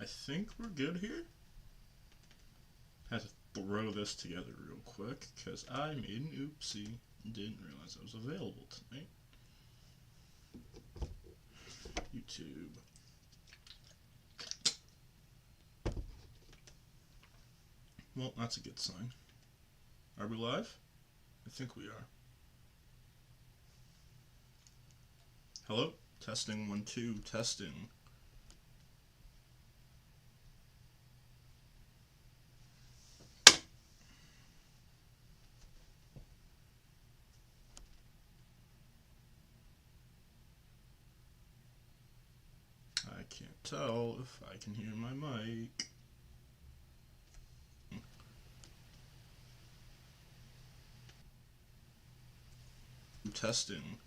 I think we're good here. Had to throw this together real quick because I made an oopsie and didn't realize I was available tonight. YouTube. Well, that's a good sign. Are we live? I think we are. Hello? Testing 1 2, testing. I can't tell if I can hear my mic. Testing.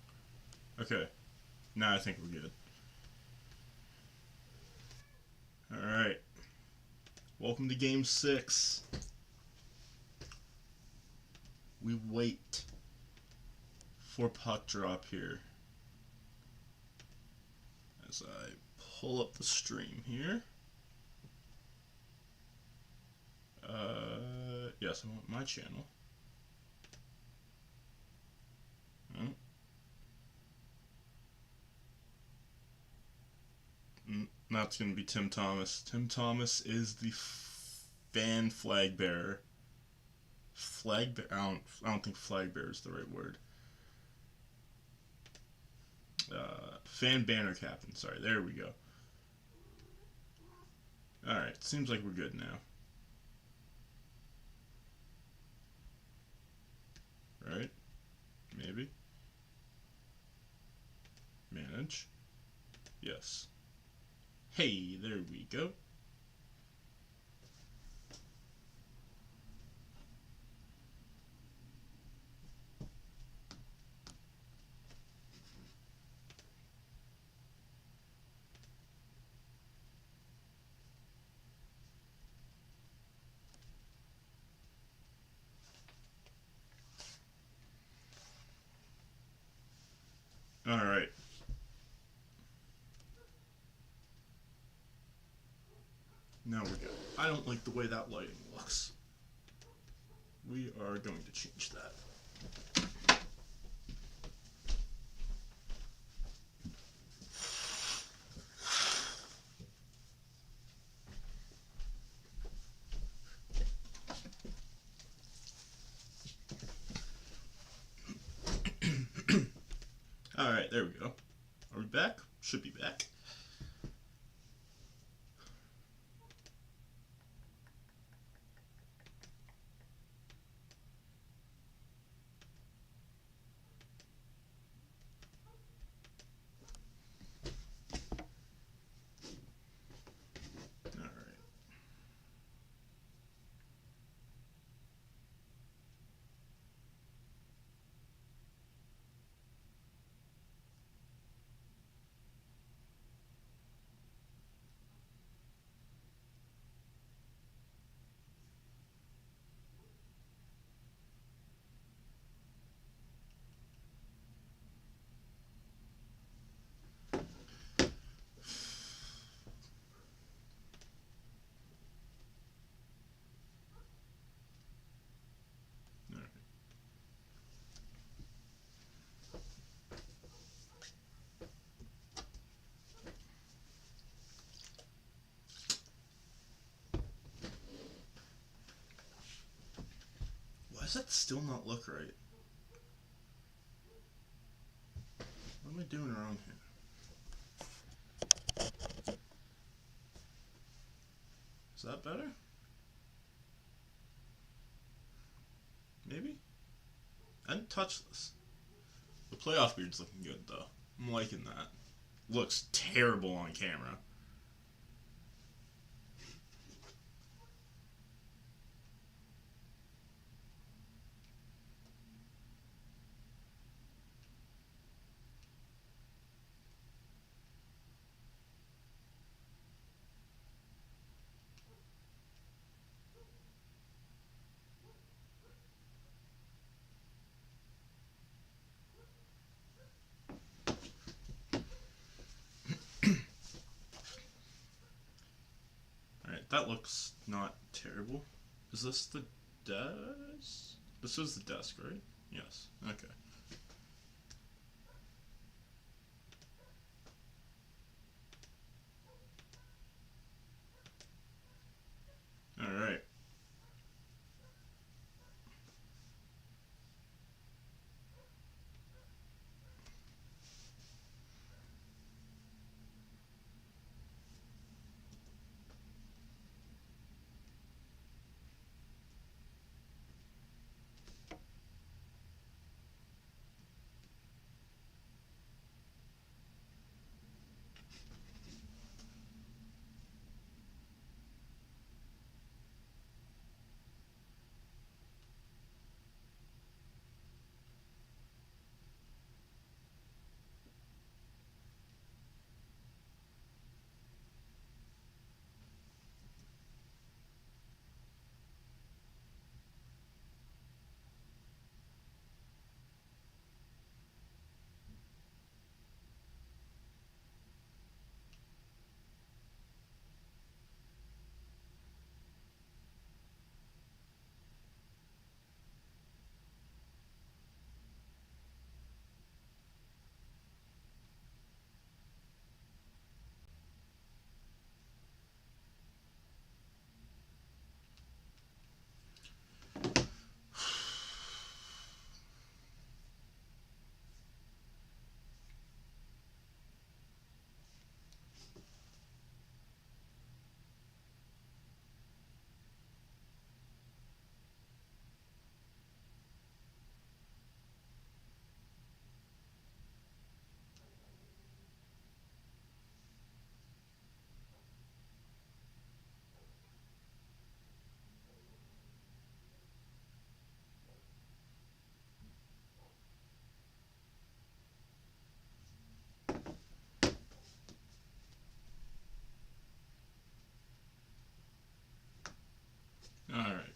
Okay, now I think we're good. Alright. Welcome to Game 6. We wait for puck drop here. As I pull up the stream here. Yes, I want my channel. That's going to be Tim Thomas. Tim Thomas is the fan flag bearer. I don't think flag bearer is the right word. Fan banner captain. Sorry, there we go. Alright, seems like we're good now. Right? Maybe. Manage. Yes. Hey, there we go. Alright. Now we're good. I don't like the way that lighting looks. We are going to change that. Alright, there we go. Are we back? Should be back. Why does that still not look right? What am I doing wrong here? Is that better? Maybe? I didn't touch this. The playoff beard's looking good though. I'm liking that. Looks terrible on camera. That looks not terrible. Is this the desk? This is the desk, right? Yes. Okay. Alright. Alright.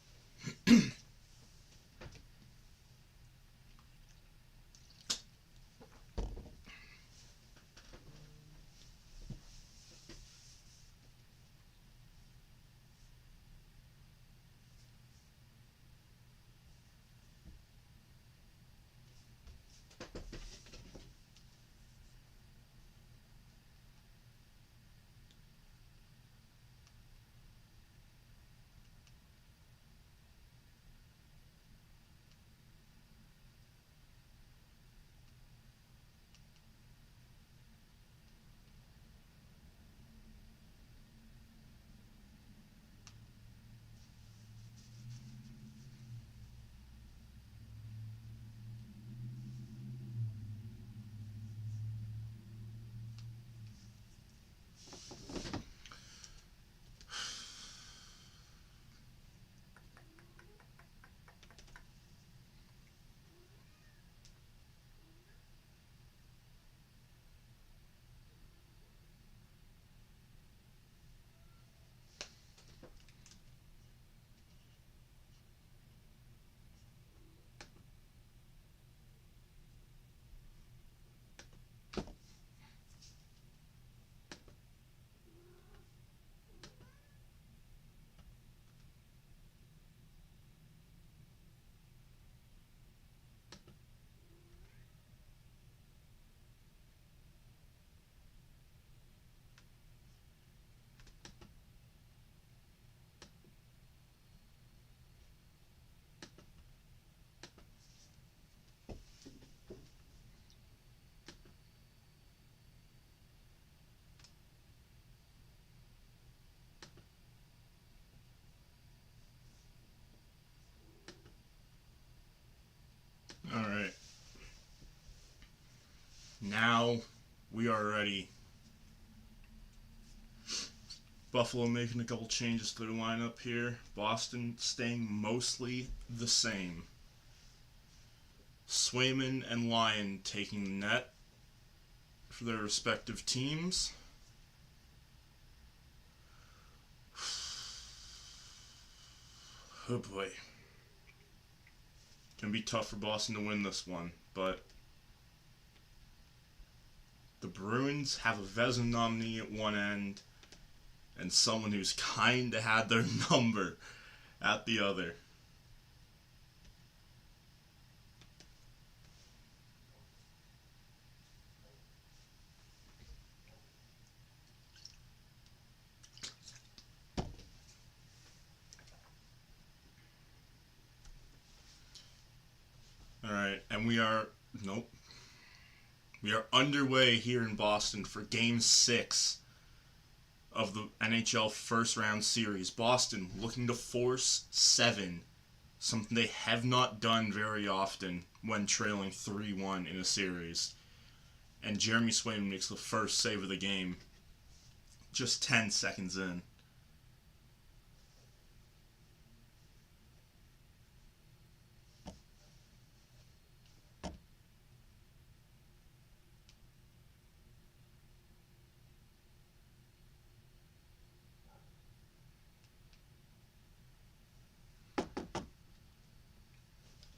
Alright. Now we are ready. Buffalo making a couple changes to their lineup here. Boston staying mostly the same. Swayman and Lyon taking the net for their respective teams. Oh boy. Can be tough for Boston to win this one, but the Bruins have a Vezina nominee at one end, and someone who's kinda had their number at the other. Alright, and we are underway here in Boston for Game 6 of the NHL first round series. Boston looking to force 7, something they have not done very often when trailing 3-1 in a series. And Jeremy Swayman makes the first save of the game just 10 seconds in.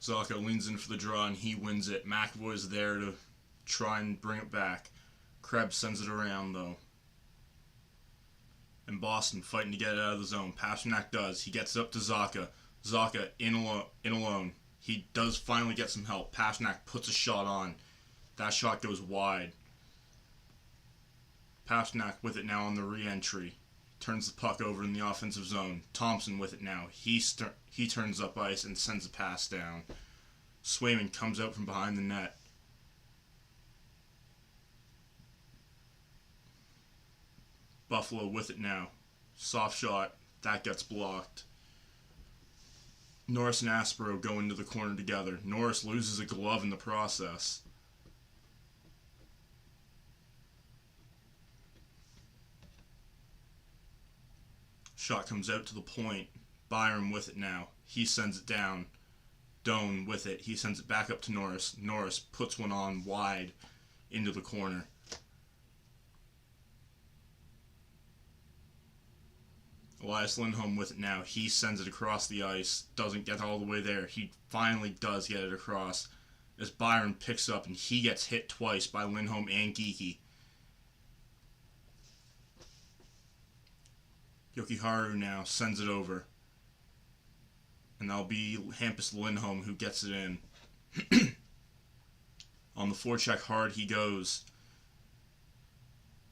Zacha leans in for the draw and he wins it. McAvoy's there to try and bring it back. Krebs sends it around though. And Boston fighting to get it out of the zone. Pasternak does. He gets it up to Zacha. Zacha in alone. He does finally get some help. Pasternak puts a shot on. That shot goes wide. Pasternak with it now on the re-entry. Turns the puck over in the offensive zone. Thompson with it now. He turns up ice and sends a pass down. Swayman comes out from behind the net. Buffalo with it now. Soft shot. That gets blocked. Norris and Aspero go into the corner together. Norris loses a glove in the process. Shot comes out to the point. Byram with it now. He sends it down. Doan with it. He sends it back up to Norris. Norris puts one on wide into the corner. Elias Lindholm with it now. He sends it across the ice. Doesn't get all the way there. He finally does get it across. As Byron picks up and he gets hit twice by Lindholm and Geeky. Jokiharju now sends it over. And that'll be Hampus Lindholm who gets it in. On the forecheck hard he goes.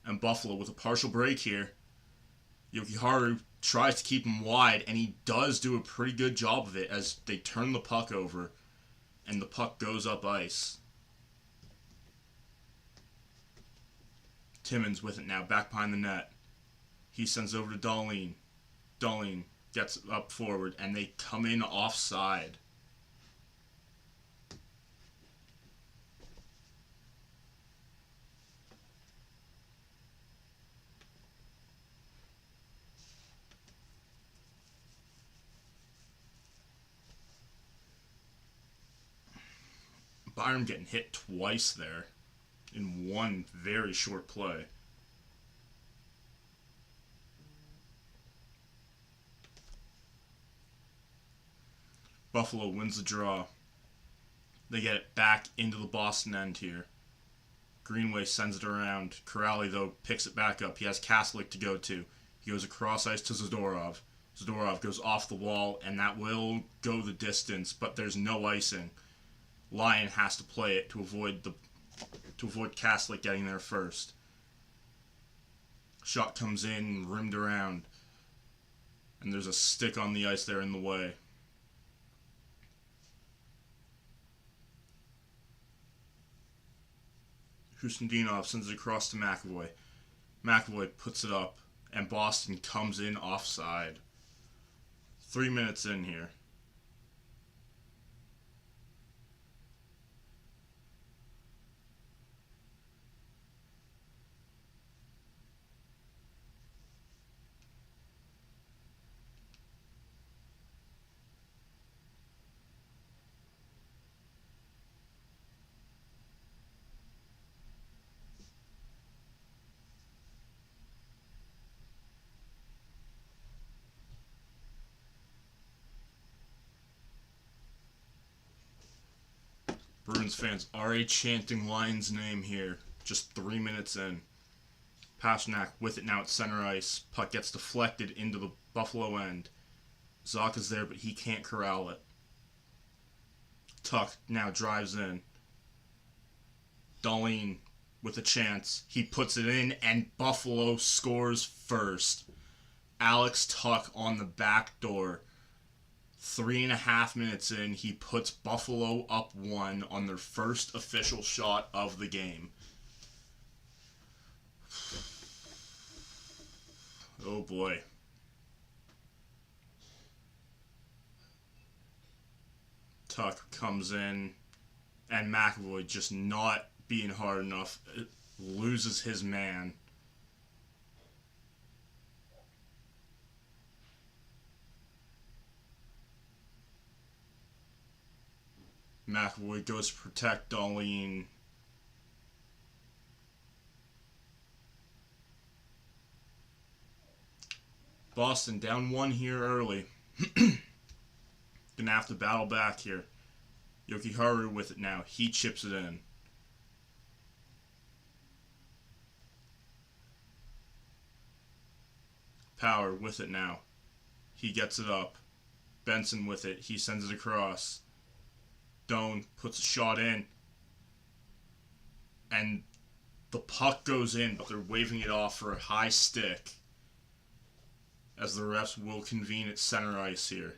And Buffalo with a partial break here. Jokiharju tries to keep him wide, and he does do a pretty good job of it as they turn the puck over, and the puck goes up ice. Timmins with it now, back behind the net. He sends it over to Dahlin. Dahlin gets up forward, and they come in offside. Byram getting hit twice there in one very short play. Buffalo wins the draw. They get it back into the Boston end here. Greenway sends it around. Corrali, though, picks it back up. He has Kaslik to go to. He goes across ice to Zadorov. Zadorov goes off the wall, and that will go the distance, but there's no icing. Lyon has to play it to avoid Kaslik getting there first. Shot comes in, rimmed around, and there's a stick on the ice there in the way. Husendinov sends it across to McAvoy. McAvoy puts it up, and Boston comes in offside. 3 minutes in here. Bruins fans are chanting Lyon's name here, just 3 minutes in. Pasternak with it now at center ice. Puck gets deflected into the Buffalo end. Zacha's there, but he can't corral it. Tuch now drives in. Dahlin with a chance. He puts it in, and Buffalo scores first. Alex Tuch on the back door. 3.5 minutes in, he puts Buffalo up 1 on their first official shot of the game. Oh boy. Tuch comes in, and McAvoy just not being hard enough, loses his man. McAvoy goes to protect Dahlin. Boston down 1 here early. Gonna have to battle back here. Jokiharju with it now. He chips it in. Power with it now. He gets it up. Benson with it. He sends it across. Doan puts a shot in. And the puck goes in, but they're waving it off for a high stick, as the refs will convene at center ice here.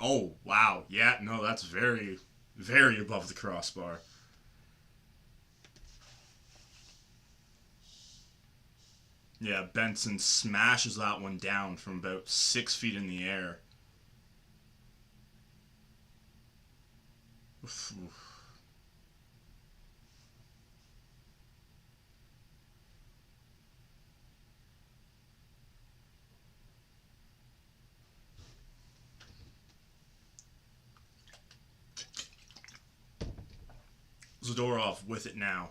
Oh, wow. Yeah, no, that's very, very above the crossbar. Yeah, Benson smashes that one down from about 6 feet in the air. Oof. Zadorov with it now.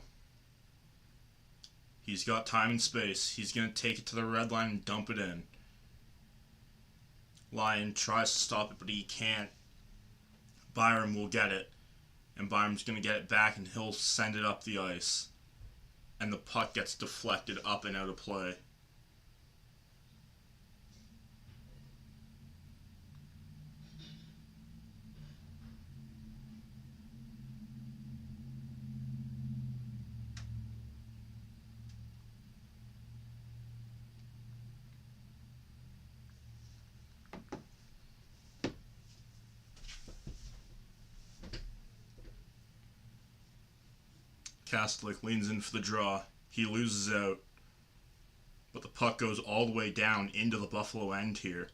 He's got time and space. He's going to take it to the red line and dump it in. Lyon tries to stop it, but he can't. Byram will get it. And Byram's going to get it back, and he'll send it up the ice. And the puck gets deflected up and out of play. Kastelic leans in for the draw. He loses out. But the puck goes all the way down into the Buffalo end here.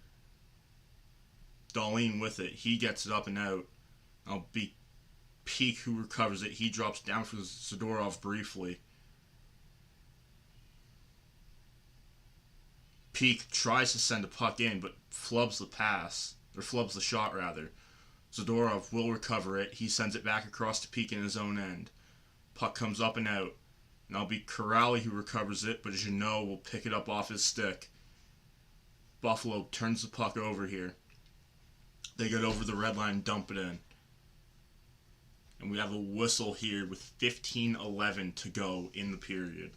Dahlin with it. He gets it up and out. I'll be Peak who recovers it. He drops down for Zadorov briefly. Peak tries to send a puck in, but flubs the pass. Or flubs the shot, rather. Zadorov will recover it. He sends it back across to Peak in his own end. Puck comes up and out. And it'll be Corrali who recovers it, but Jeannot will pick it up off his stick. Buffalo turns the puck over here. They get over the red line and dump it in. And we have a whistle here with 15:11 to go in the period.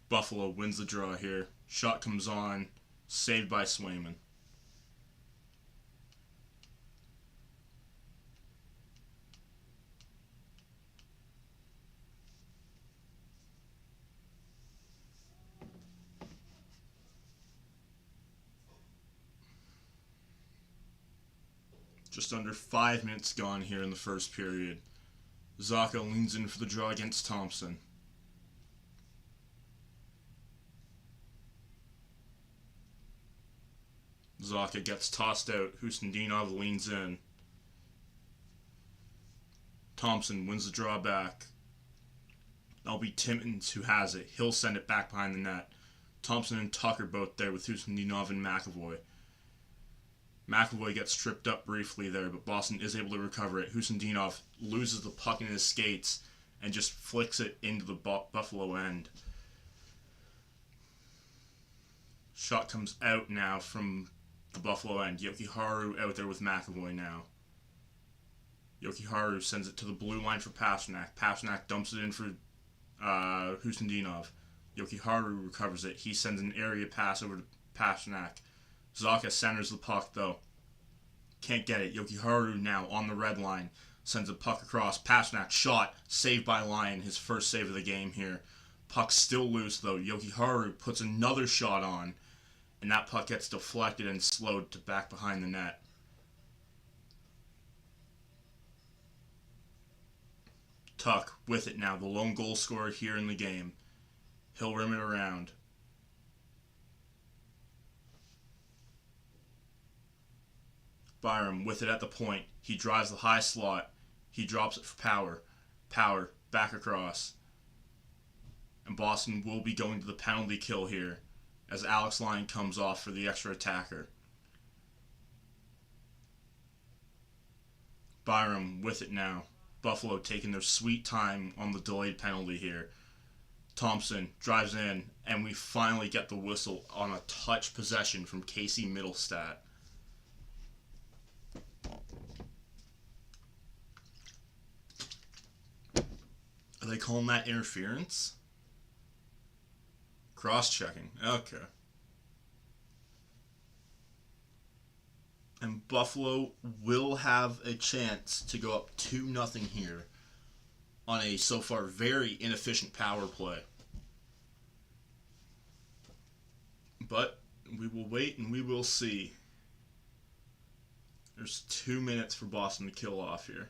Buffalo wins the draw here. Shot comes on. Saved by Swayman. Just under 5 minutes gone here in the first period. Zacha leans in for the draw against Thompson. Zacha gets tossed out. Husnudinov leans in. Thompson wins the draw back. That'll be Timmins who has it. He'll send it back behind the net. Thompson and Tucker both there with Husendinov and McAvoy. McAvoy gets tripped up briefly there, but Boston is able to recover it. Husendinov loses the puck in his skates and just flicks it into the Buffalo end. Shot comes out now from the Buffalo end. Yokiharu out there with McAvoy now. Yokiharu sends it to the blue line for Pasternak. Pasternak dumps it in for Husendinov. Yokiharu recovers it. He sends an area pass over to Pasternak. Zaka centers the puck, though. Can't get it. Yokiharu now on the red line. Sends a puck across. Pasternak shot. Saved by Lyon. His first save of the game here. Puck still loose, though. Yokiharu puts another shot on. And that puck gets deflected and slowed to back behind the net. Tuck with it now. The lone goal scorer here in the game. He'll rim it around. Byram with it at the point. He drives the high slot. He drops it for Power. Power back across. And Boston will be going to the penalty kill here as Alex Lyon comes off for the extra attacker. Byram with it now. Buffalo taking their sweet time on the delayed penalty here. Thompson drives in, and we finally get the whistle on a touch possession from Casey Middlestat. Are they calling that interference? Cross-checking. Okay. And Buffalo will have a chance to go up 2-0 here on a so far very inefficient power play. But we will wait and we will see. There's 2 minutes for Boston to kill off here.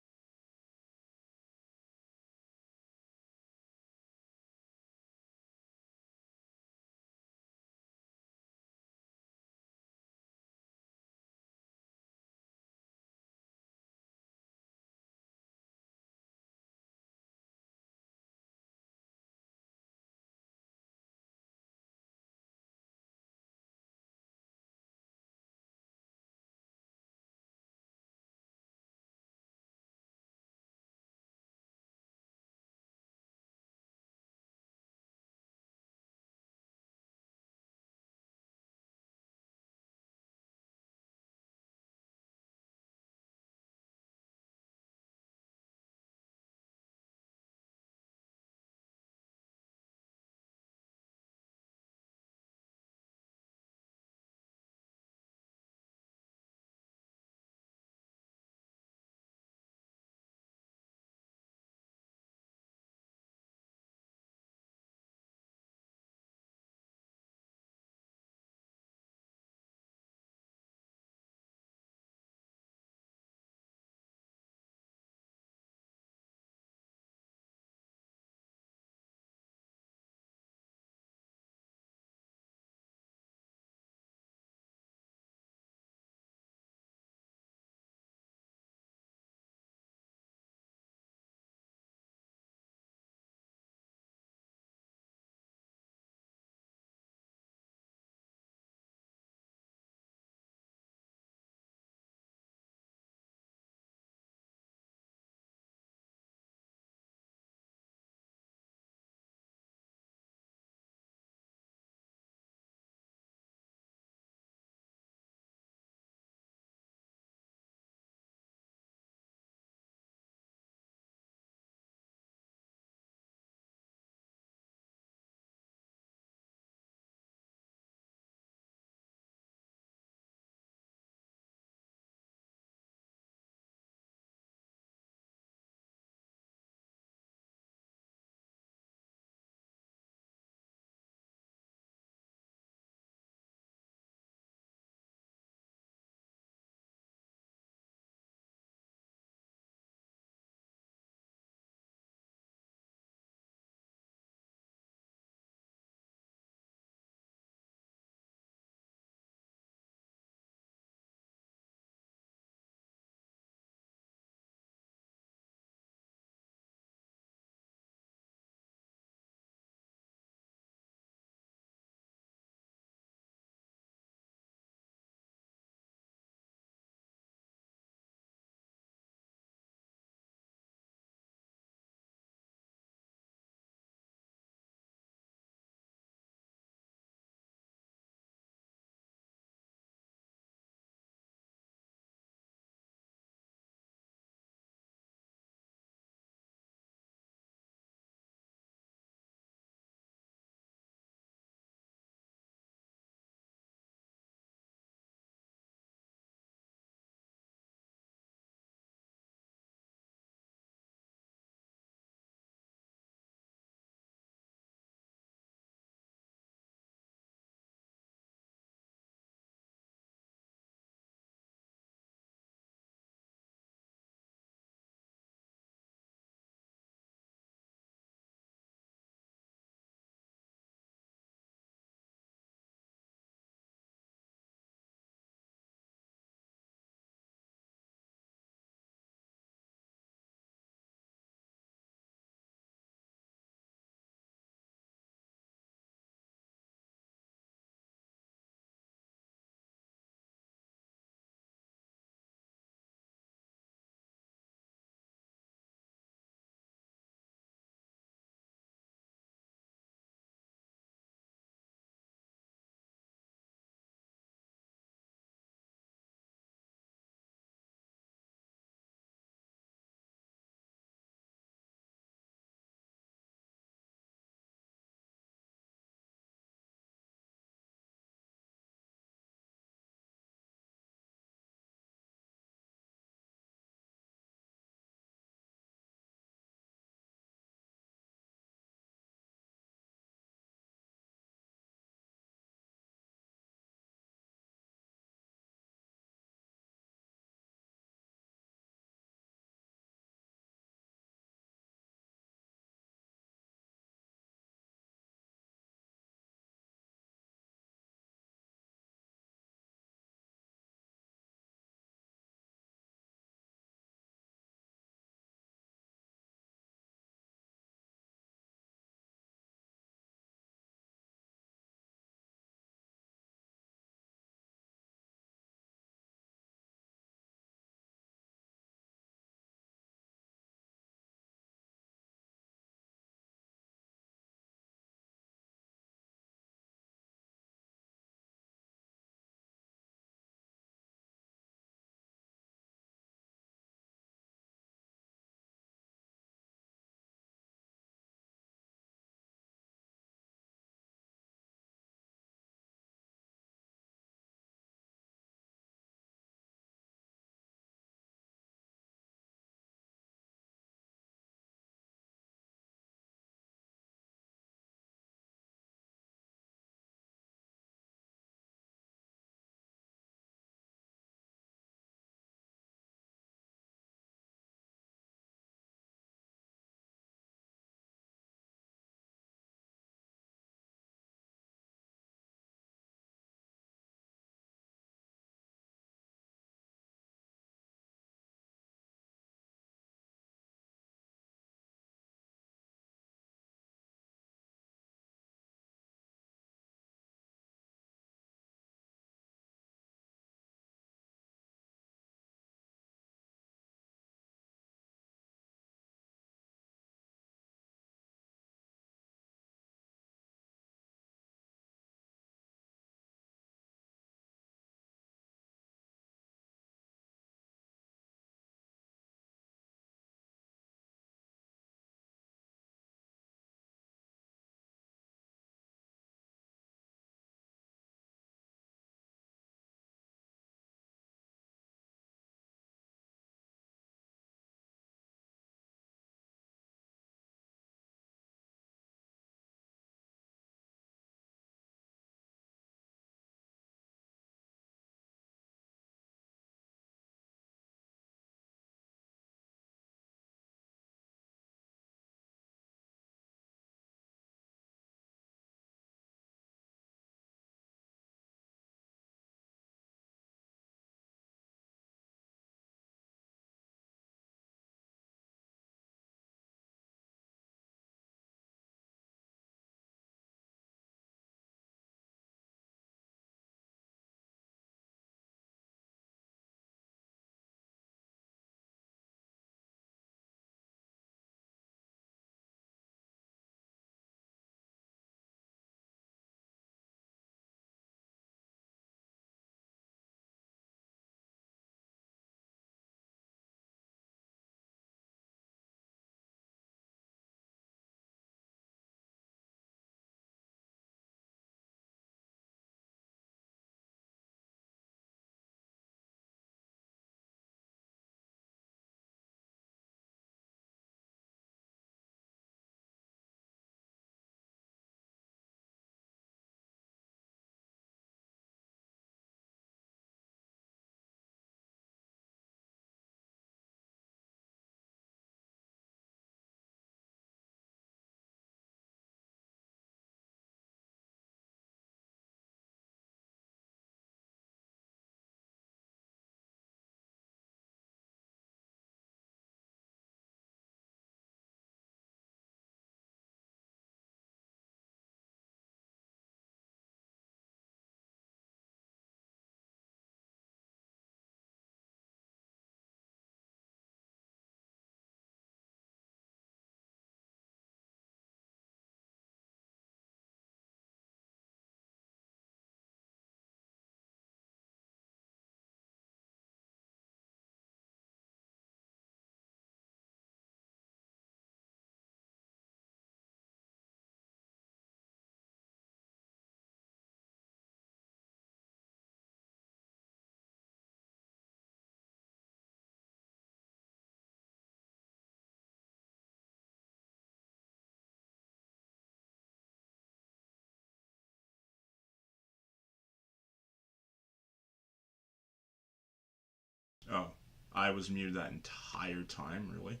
Oh, I was muted that entire time, really?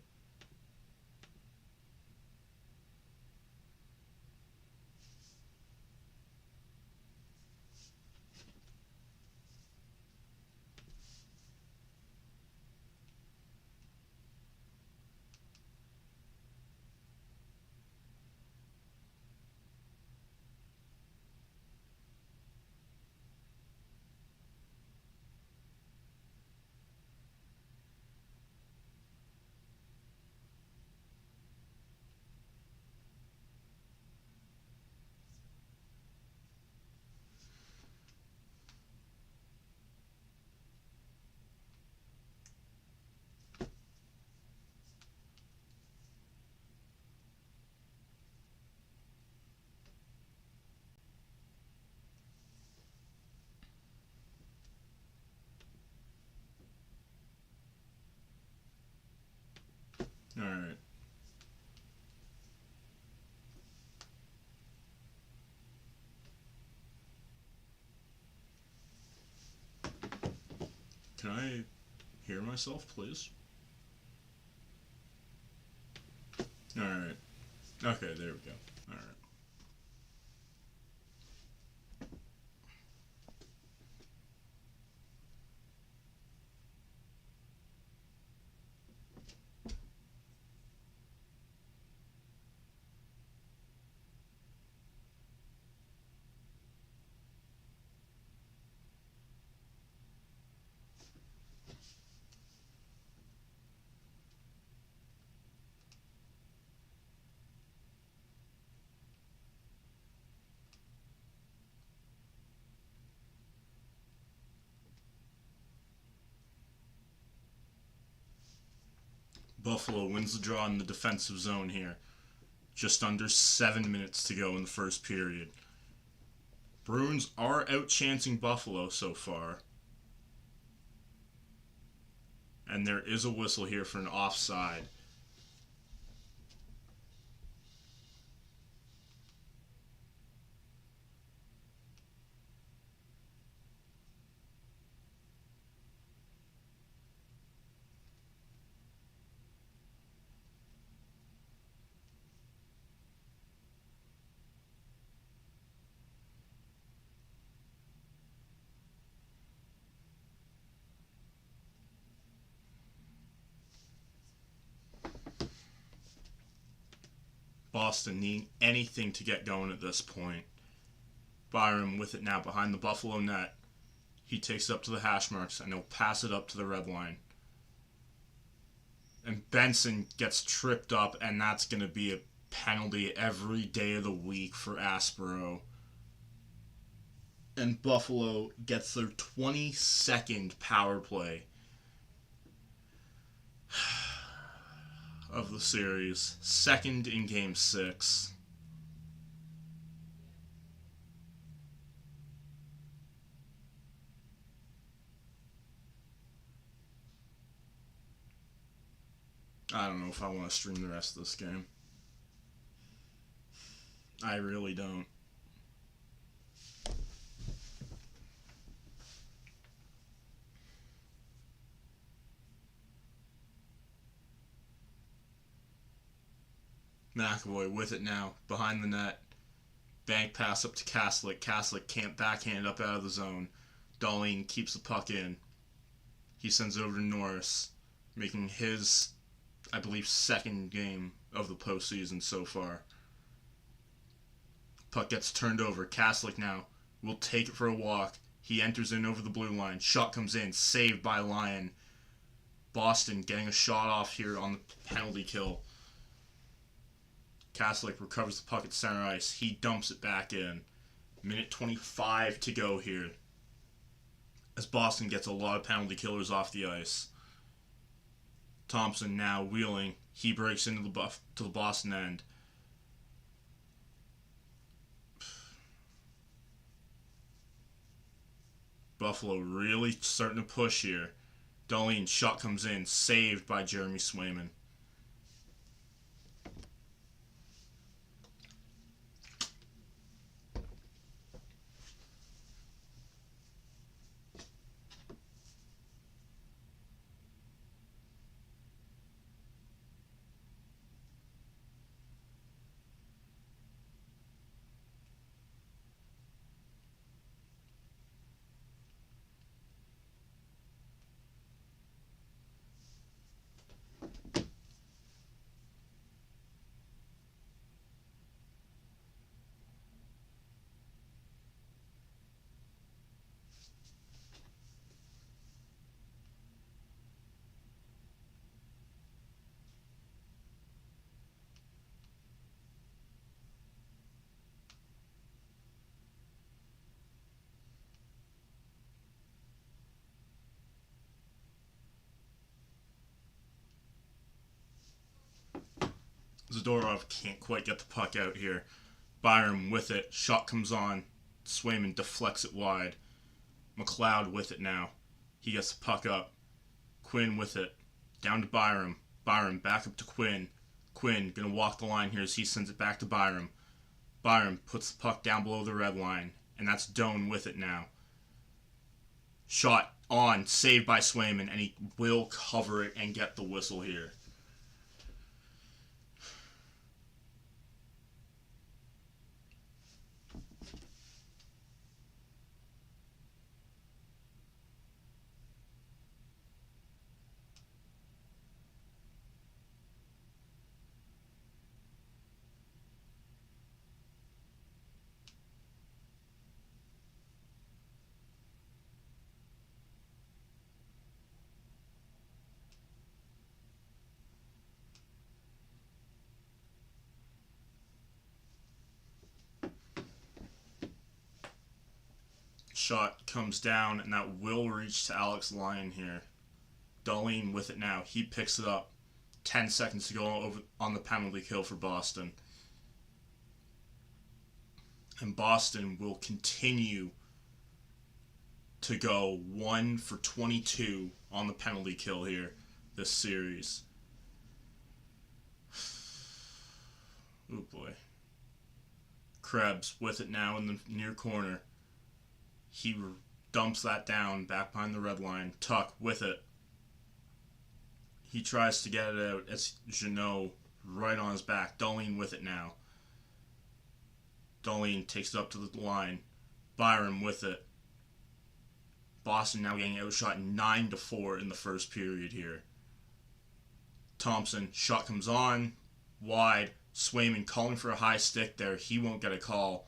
Alright. Can I hear myself, please? Alright. Okay, there we go. Alright. Buffalo wins the draw in the defensive zone here. Just under 7 minutes to go in the first period. Bruins are outchancing Buffalo so far. And there is a whistle here for an offside. Boston needing anything to get going at this point. Byram with it now behind the Buffalo net. He takes it up to the hash marks and he'll pass it up to the red line. And Benson gets tripped up, and that's going to be a penalty every day of the week for Aspero. And Buffalo gets their 22nd power play of the series. Second in Game 6. I don't know if I want to stream the rest of this game. I really don't. McAvoy with it now, behind the net. Bank pass up to Kaslik. Kaslik can't backhand up out of the zone. Dahlin keeps the puck in. He sends it over to Norris, making his, I believe, second game of the postseason so far. Puck gets turned over. Kaslik now will take it for a walk. He enters in over the blue line. Shot comes in, saved by Lyon. Boston getting a shot off here on the penalty kill. Kaslik recovers the puck at center ice. He dumps it back in. Minute 25 to go here, as Boston gets a lot of penalty killers off the ice. Thompson now wheeling. He breaks into the Boston end. Buffalo really starting to push here. Dahlin shot comes in, saved by Jeremy Swayman. Zadorov can't quite get the puck out here. Byram with it. Shot comes on. Swayman deflects it wide. McLeod with it now. He gets the puck up. Quinn with it. Down to Byram. Byram back up to Quinn. Quinn gonna walk the line here as he sends it back to Byram. Byram puts the puck down below the red line. And that's Doan with it now. Shot on. Saved by Swayman. And he will cover it and get the whistle here. Shot comes down, and that will reach to Alex Lyon here. Dahlin with it now. He picks it up. 10 seconds to go over on the penalty kill for Boston. And Boston will continue to go 1 for 22 on the penalty kill here this series. Oh boy. Krebs with it now in the near corner. He dumps that down back behind the red line. Tuck with it. He tries to get it out. It's Jeannot right on his back. Dahlin with it now. Dahlin takes it up to the line. Byram with it. Boston now getting outshot 9-4 in the first period here. Thompson, shot comes on. Wide. Swayman calling for a high stick there. He won't get a call.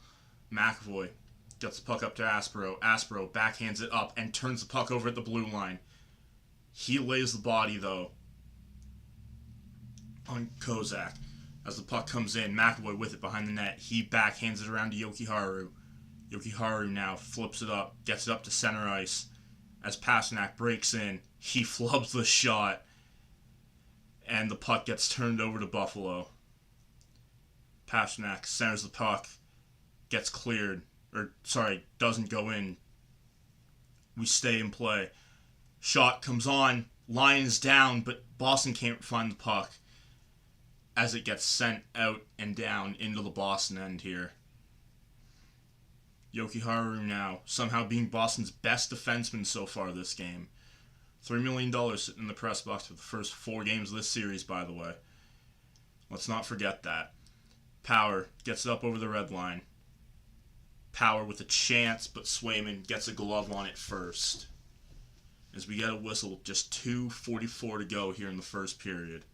McAvoy gets the puck up to Aspero. Aspero backhands it up and turns the puck over at the blue line. He lays the body, though, on Kozak. As the puck comes in, McAvoy with it behind the net. He backhands it around to Jokiharju. Jokiharju now flips it up, gets it up to center ice. As Pasternak breaks in, he flubs the shot, and the puck gets turned over to Buffalo. Pasternak centers the puck, gets cleared. Doesn't go in. We stay in play. Shot comes on. Lions down, but Boston can't find the puck as it gets sent out and down into the Boston end here. Jokiharju now somehow being Boston's best defenseman so far this game. $3 million sitting in the press box for the first 4 games of this series, by the way. Let's not forget that. Power gets it up over the red line. Power with a chance, but Swayman gets a glove on it first. As we get a whistle, just 2:44 to go here in the first period.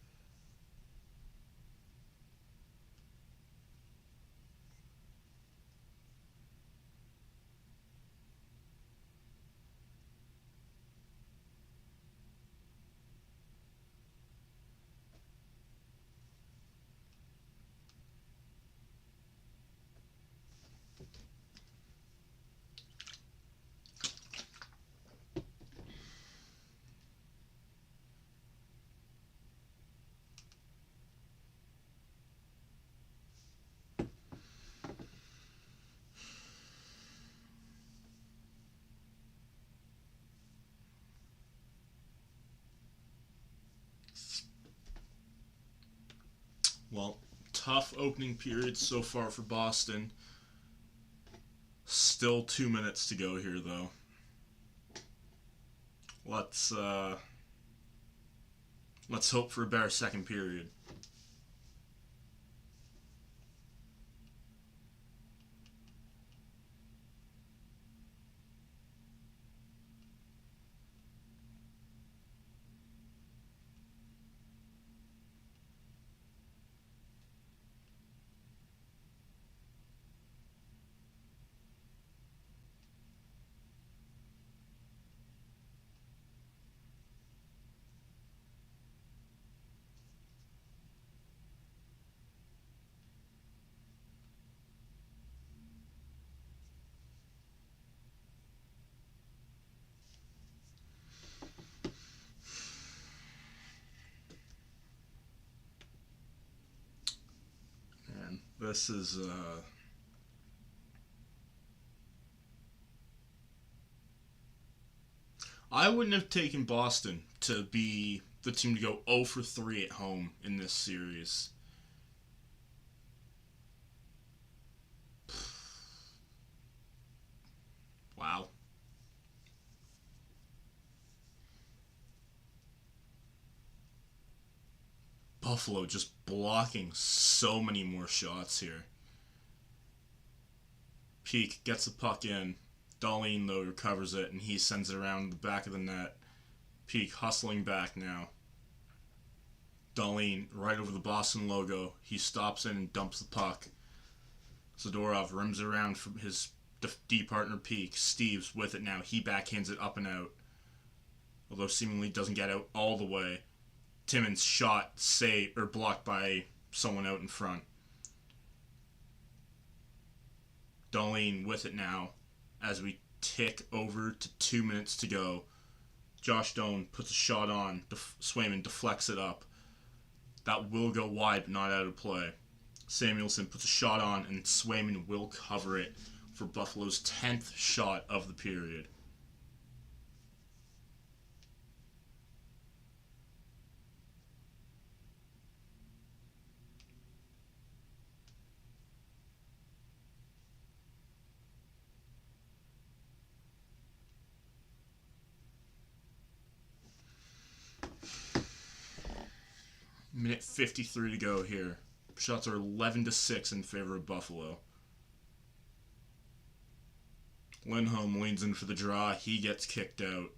Well, tough opening period so far for Boston. Still 2 minutes to go here, though. Let's hope for a better second period. this is I wouldn't have taken Boston to be the team to go 0 for 3 at home in this series. Wow. Buffalo just blocking so many more shots here. Peak gets the puck in. Darlene, though, recovers it, and he sends it around the back of the net. Peak hustling back now. Darlene, right over the Boston logo. He stops in and dumps the puck. Zadorov rims around from his D partner Peak. Steve's with it now. He backhands it up and out. Although seemingly doesn't get out all the way. Timmins shot, saved, or blocked by someone out in front. Darlene with it now as we tick over to 2 minutes to go. Josh Doan puts a shot on. Swayman deflects it up. That will go wide, but not out of play. Samuelson puts a shot on, and Swayman will cover it for Buffalo's 10th shot of the period. Minute 53 to go here. Shots are 11-6 in favor of Buffalo. Lindholm leans in for the draw. He gets kicked out.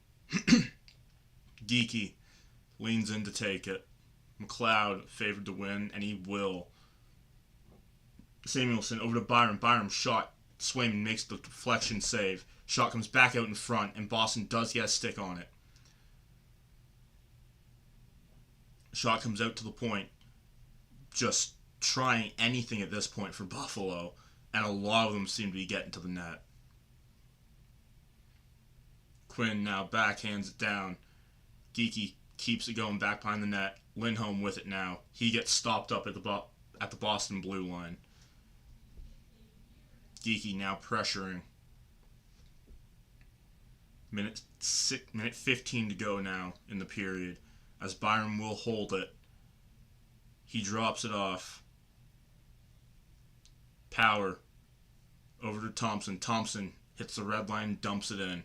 Geeky leans in to take it. McLeod favored to win, and he will. Samuelson over to Byram. Byram shot. Swayman makes the deflection save. Shot comes back out in front, and Boston does get a stick on it. Shot comes out to the point. Just trying anything at this point for Buffalo, and a lot of them seem to be getting to the net. Quinn now backhands it down. Geeky keeps it going back behind the net. Lindholm with it now. He gets stopped up at the Boston blue line. Geeky now pressuring. Minute 15 to go now in the period, as Byram will hold it. He drops it off. Power over to Thompson. Thompson hits the red line, dumps it in.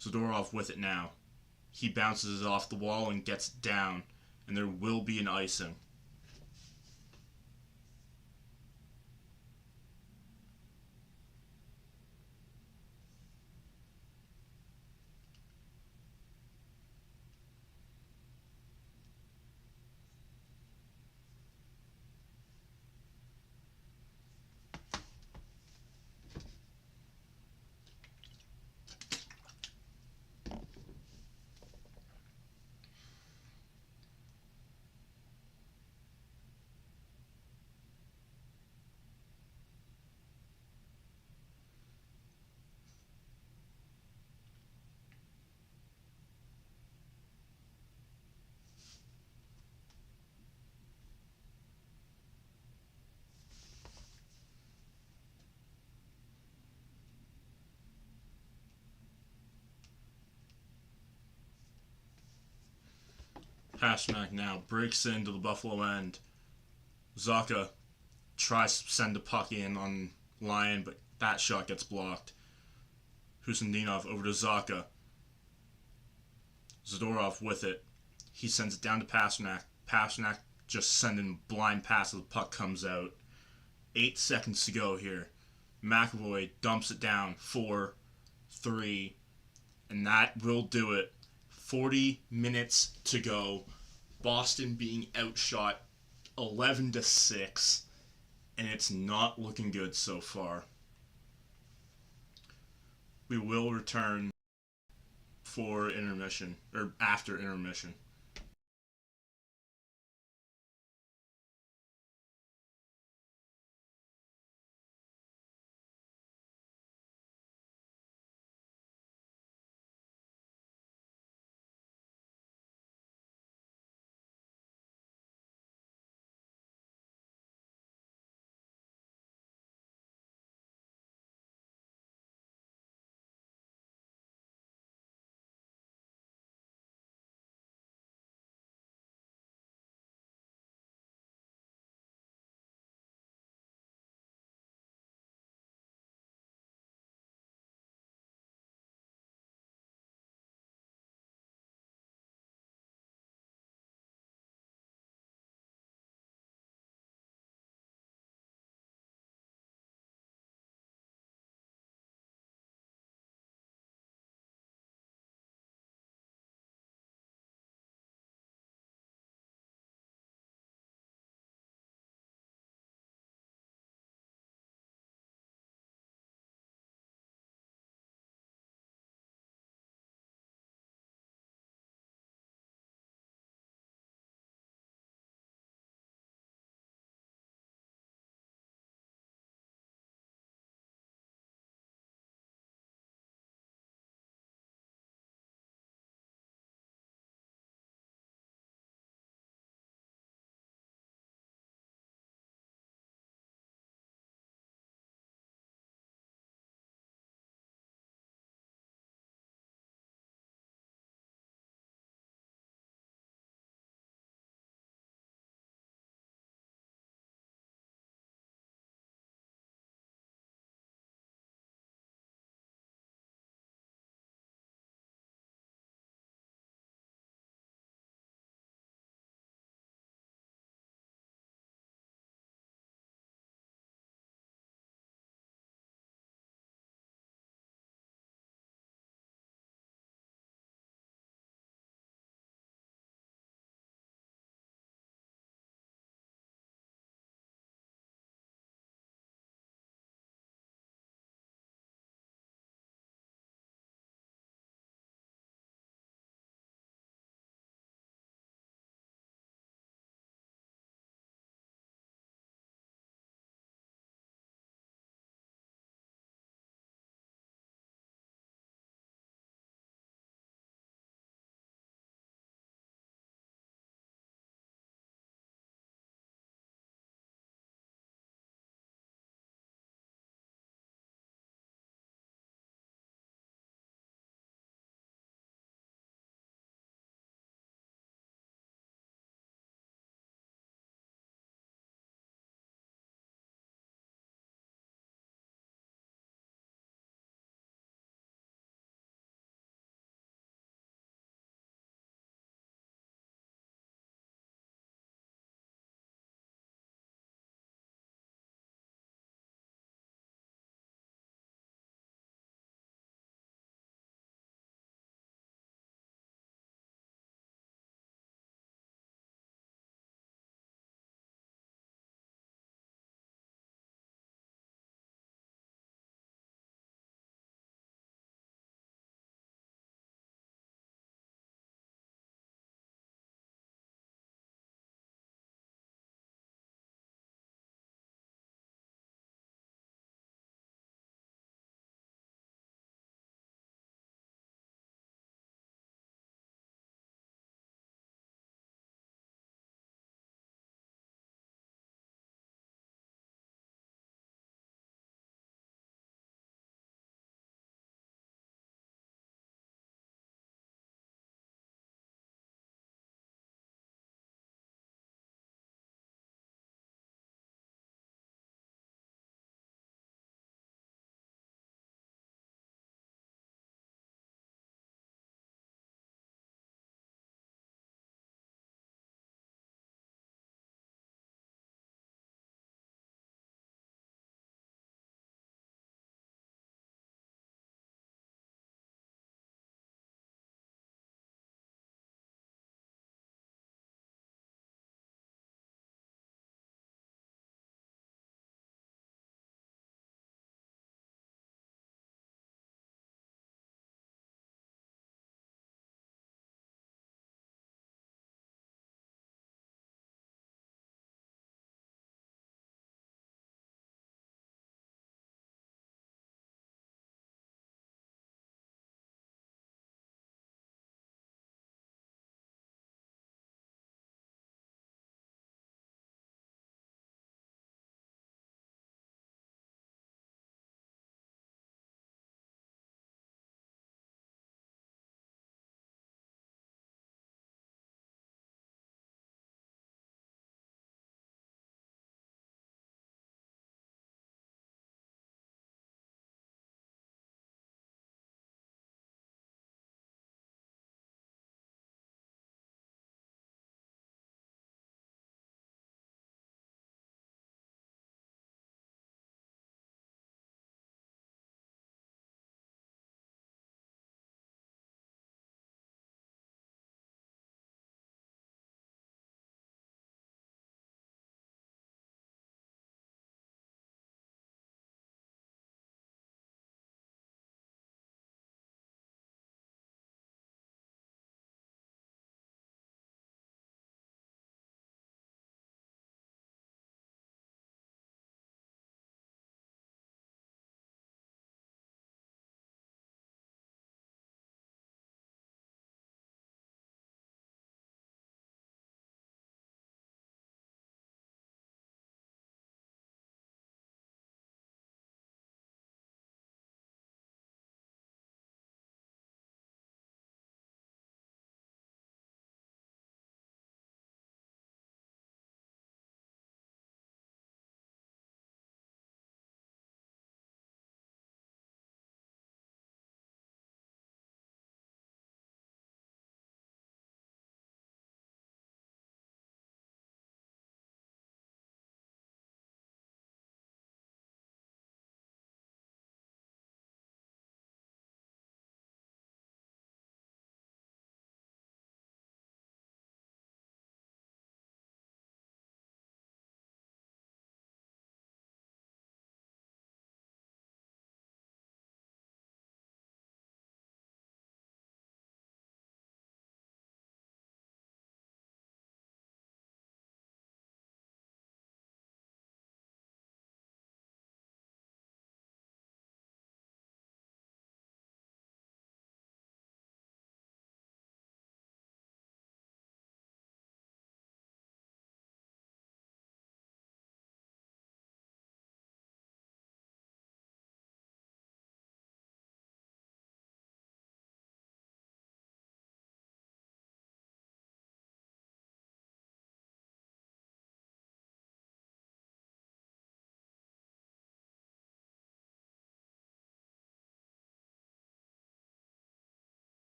Zadorov with it now. He bounces it off the wall and gets it down, and there will be an icing. Pasternak now breaks into the Buffalo end. Zaka tries to send a puck in on Lyon, but that shot gets blocked. Husendinov over to Zaka. Zadorov with it. He sends it down to Pasternak. Pasternak just sending blind pass as the puck comes out. 8 seconds to go here. McAvoy dumps it down. 4, 3, and that will do it. 40 minutes to go. Boston being outshot 11-6, and it's not looking good so far. We will return for intermission, or after intermission.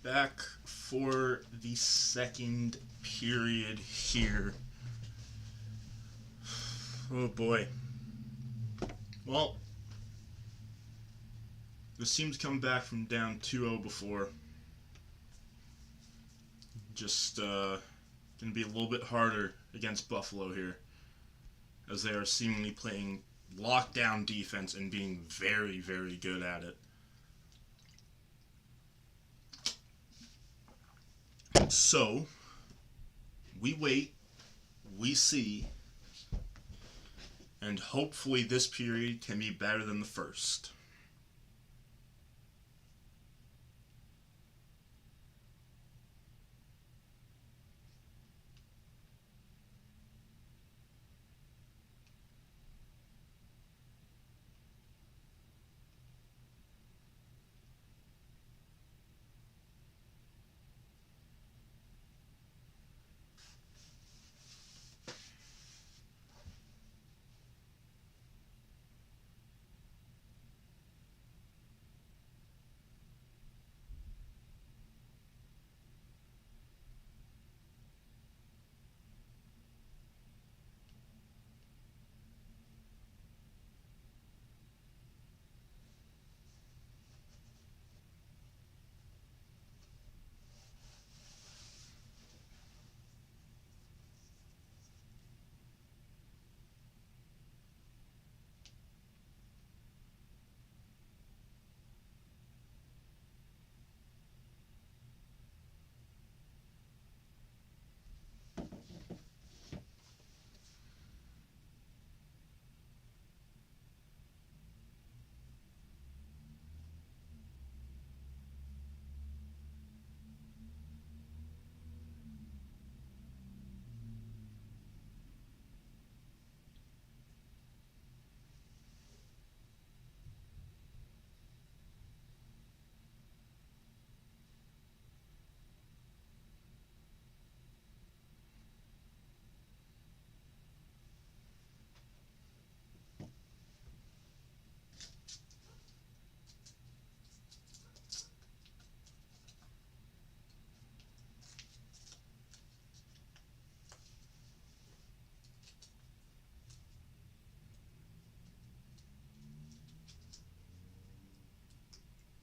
back for the second period here. Oh boy. Well, this team's come back from down 2-0 before. Just gonna be a little bit harder against Buffalo here, as they are seemingly playing lockdown defense and being very, very good at it. So, we wait, we see, and hopefully this period can be better than the first.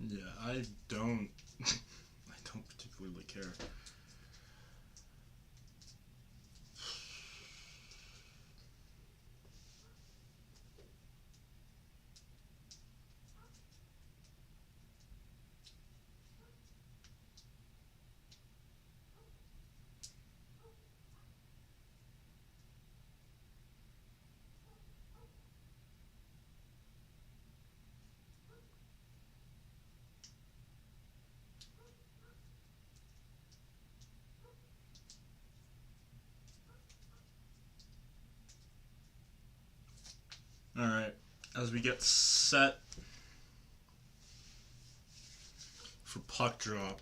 Yeah, I don't particularly care. Alright, as we get set for puck drop.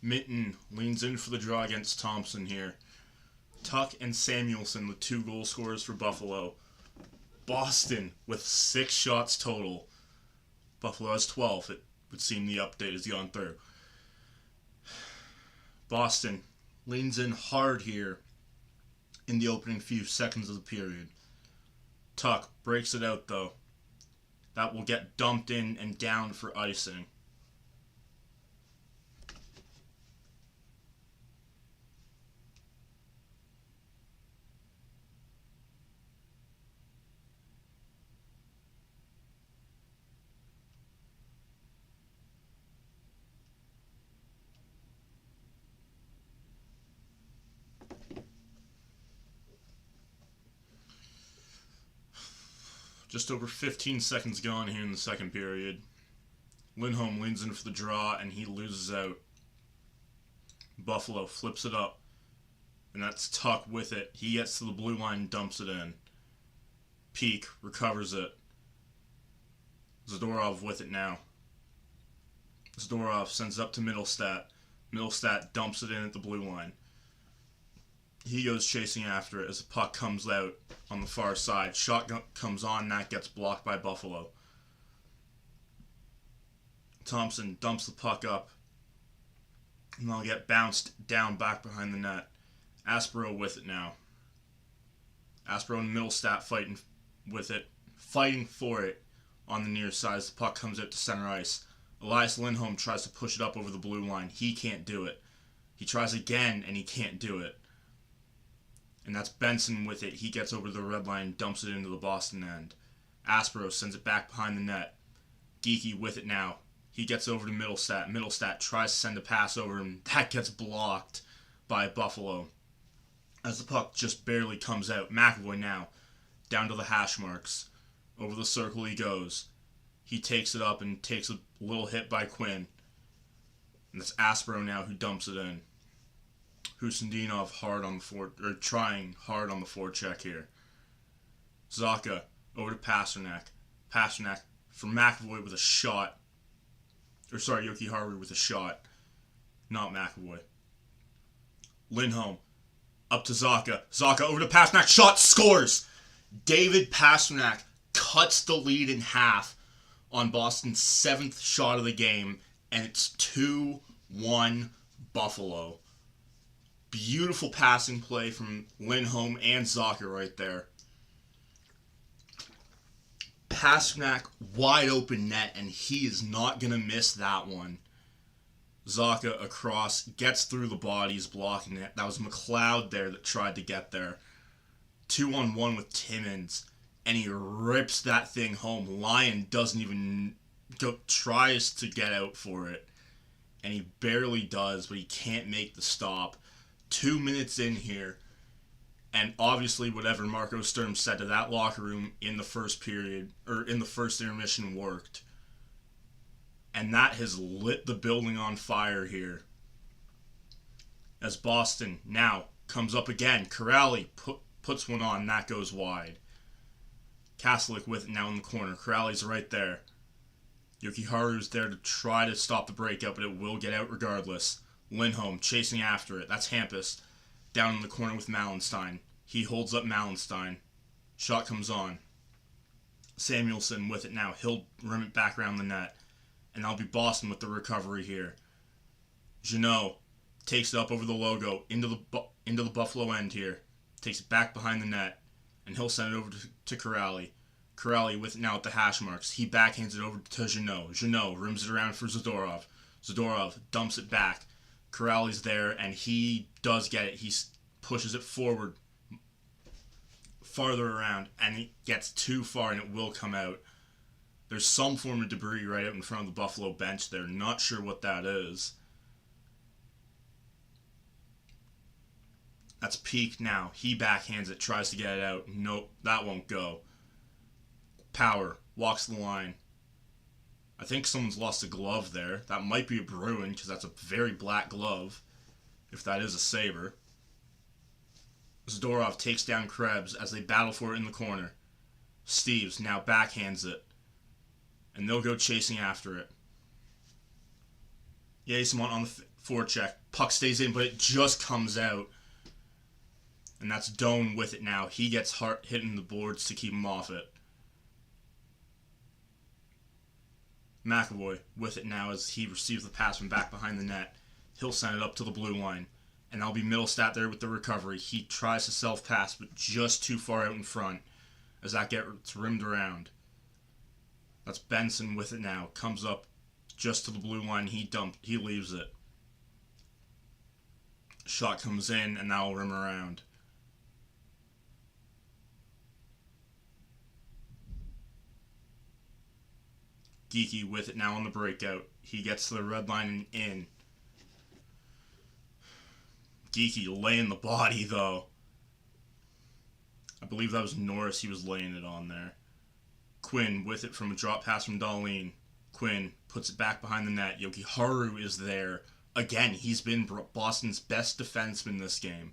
Mitten leans in for the draw against Thompson here. Tuck and Samuelson, the two goal scorers for Buffalo. Boston with 6 shots total. Buffalo has 12. It would seem the update has gone through. Boston leans in hard here in the opening few seconds of the period. Tuck breaks it out though. That will get dumped in and down for icing. Just over 15 seconds gone here in the second period. Lindholm leans in for the draw and he loses out. Buffalo flips it up. And that's Tuck with it. He gets to the blue line and dumps it in. Peak recovers it. Zadorov with it now. Zadorov sends it up to Middlestat. Middlestat dumps it in at the blue line. He goes chasing after it as the puck comes out on the far side. Shot comes on, and that gets blocked by Buffalo. Thompson dumps the puck up, and they'll get bounced down back behind the net. Aspero with it now. Aspero and Middlestat fighting for it on the near side as the puck comes out to center ice. Elias Lindholm tries to push it up over the blue line. He can't do it. He tries again, and he can't do it. And that's Benson with it. He gets over to the red line and dumps it into the Boston end. Aspero sends it back behind the net. Geeky with it now. He gets over to Middlestat. Middlestat tries to send a pass over him. That gets blocked by Buffalo as the puck just barely comes out. McAvoy now down to the hash marks. Over the circle he goes. He takes it up and takes a little hit by Quinn. And it's Aspero now who dumps it in. Husendinov trying hard on the forecheck here. Zacha over to Pasternak. Pasternak for McAvoy with a shot. Yoki Haru with a shot. Not McAvoy. Lindholm up to Zacha. Zacha over to Pasternak. Shot, scores! David Pasternak cuts the lead in half on Boston's 7th shot of the game, and it's 2-1 Buffalo. Beautiful passing play from Lindholm and Zacha right there. Pasternak wide open net, and he is not going to miss that one. Zacha across, gets through the bodies, blocking it. That was McLeod there that tried to get there. 2-on-1 with Timmins, and he rips that thing home. Lyon doesn't even tries to get out for it, and he barely does, but he can't make the stop. 2 minutes in here, and obviously whatever Marco Sturm said to that locker room in the first period, or in the first intermission, worked. And that has lit the building on fire here. As Boston now comes up again. Corrali puts one on, that goes wide. Kaslik with it now in the corner. Corrali's right there. Yokiharu's there to try to stop the breakout, but it will get out regardless. Lindholm chasing after it. That's Hampus down in the corner with Malenstein. He holds up Malenstein. Shot comes on. Samuelson with it now. He'll rim it back around the net. And that'll be Boston with the recovery here. Jeannot takes it up over the logo into the Buffalo end here. Takes it back behind the net. And he'll send it over to Corrali. Corrali with it now at the hash marks. He backhands it over to Jeannot. Jeannot rims it around for Zadorov. Zadorov dumps it back. Corrali's there, and he does get it. He pushes it forward, farther around, and he gets too far, and it will come out. There's some form of debris right out in front of the Buffalo bench there. Not sure what that is. That's Peak now. He backhands it, tries to get it out. Nope, that won't go. Power walks the line. I think someone's lost a glove there. That might be a Bruin, because that's a very black glove, if that is a Sabre. Zadorov takes down Krebs as they battle for it in the corner. Steves now backhands it, and they'll go chasing after it. Yasemont on the forecheck. Puck stays in, but it just comes out. And that's Doan with it now. He gets hitting the boards to keep him off it. McAvoy with it now as he receives the pass from back behind the net. He'll send it up to the blue line. And that'll be Middlestat there with the recovery. He tries to self-pass, but just too far out in front as that gets rimmed around. That's Benson with it now. Comes up just to the blue line. He leaves it. Shot comes in, and that'll rim around. Geeky with it now on the breakout. He gets to the red line and in. Geeky laying the body, though. I believe that was Norris he was laying it on there. Quinn with it from a drop pass from Dahlin. Quinn puts it back behind the net. Yokiharu is there. Again, he's been Boston's best defenseman this game.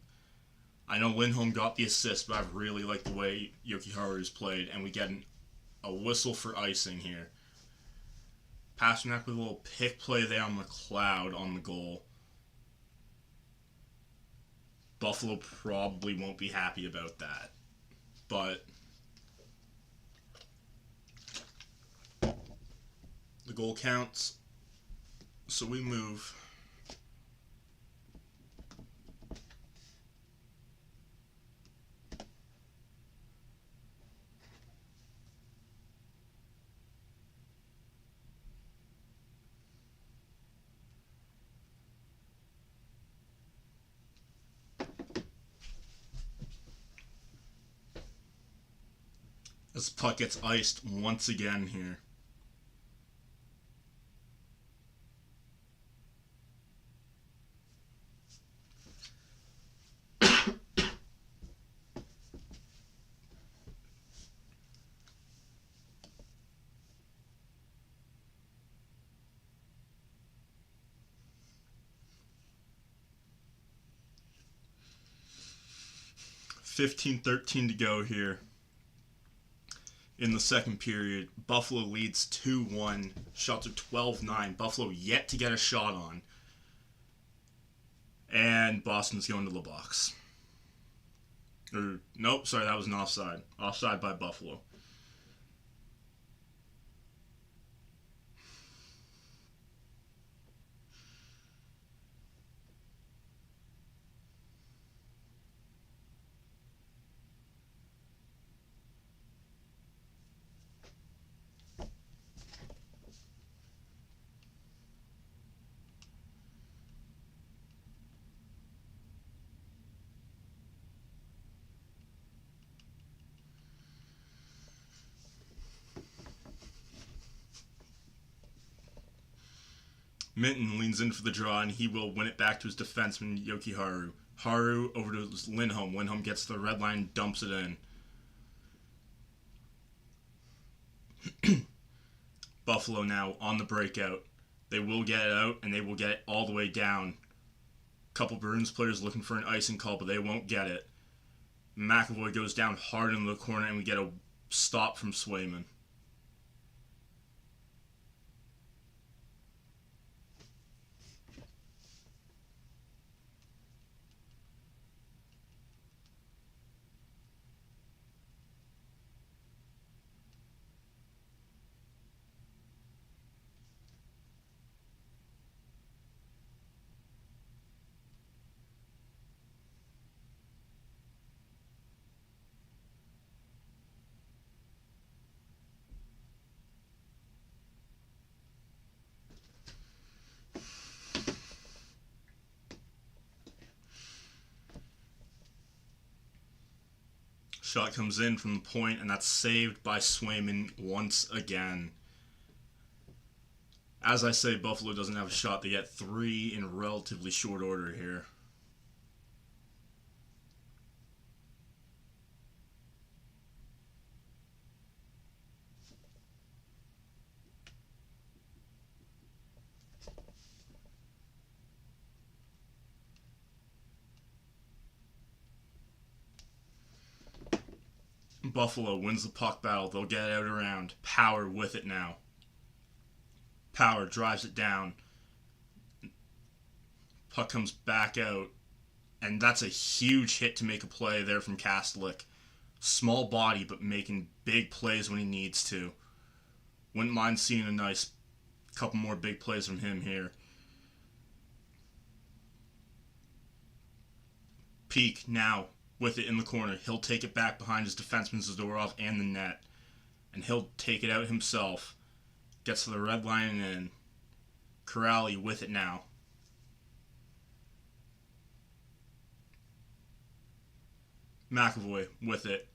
I know Lindholm got the assist, but I really like the way Yokiharu's played, and we get a whistle for icing here. Pasternak with a little pick play there on McLeod on the goal. Buffalo probably won't be happy about that. But the goal counts, so we move. As the puck gets iced once again here. .13 to go here. In the second period, Buffalo leads 2-1. Shots are 12-9. Buffalo yet to get a shot on. And Boston's going to the box. Nope, sorry, that was an offside. Offside by Buffalo. Minton leans in for the draw, and he will win it back to his defenseman, Yoki Haru. Haru over to Lindholm. Lindholm gets to the red line, dumps it in. Buffalo now on the breakout. They will get it out, and they will get it all the way down. Couple Bruins players looking for an icing call, but they won't get it. McAvoy goes down hard in the corner, and we get a stop from Swayman. Shot comes in from the point, and that's saved by Swayman once again. As I say, Buffalo doesn't have a shot. They get 3 in relatively short order here. Buffalo wins the puck battle. They'll get it out around. Power with it now. Power drives it down. Puck comes back out. And that's a huge hit to make a play there from Kastelic. Small body, but making big plays when he needs to. Wouldn't mind seeing a nice couple more big plays from him here. Peak now with it in the corner. He'll take it back behind his defenseman Zadorov and the net. And he'll take it out himself. Gets to the red line and in. Corrali with it now. McAvoy with it.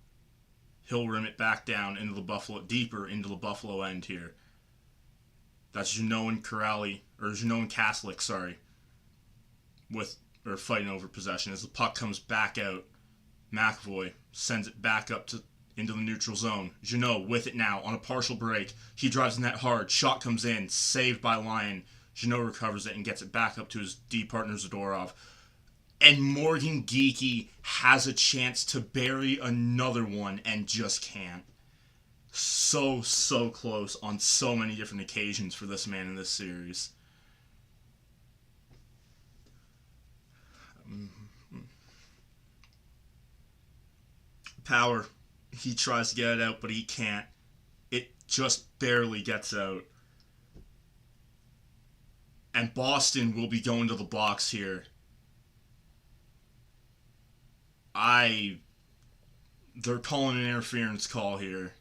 He'll rim it back down into the Buffalo, deeper into the Buffalo end here. That's Jeannot and Kastelic, sorry. Fighting over possession. As the puck comes back out, McAvoy sends it back up into the neutral zone. Jeannot with it now on a partial break. He drives the net hard. Shot comes in. Saved by Lyon. Jeannot recovers it and gets it back up to his D partner Zadorov. And Morgan Geekie has a chance to bury another one and just can't. So close on so many different occasions for this man in this series. Power. He tries to get it out, but he can't. It just barely gets out. And Boston will be going to the box here. They're calling an interference call here.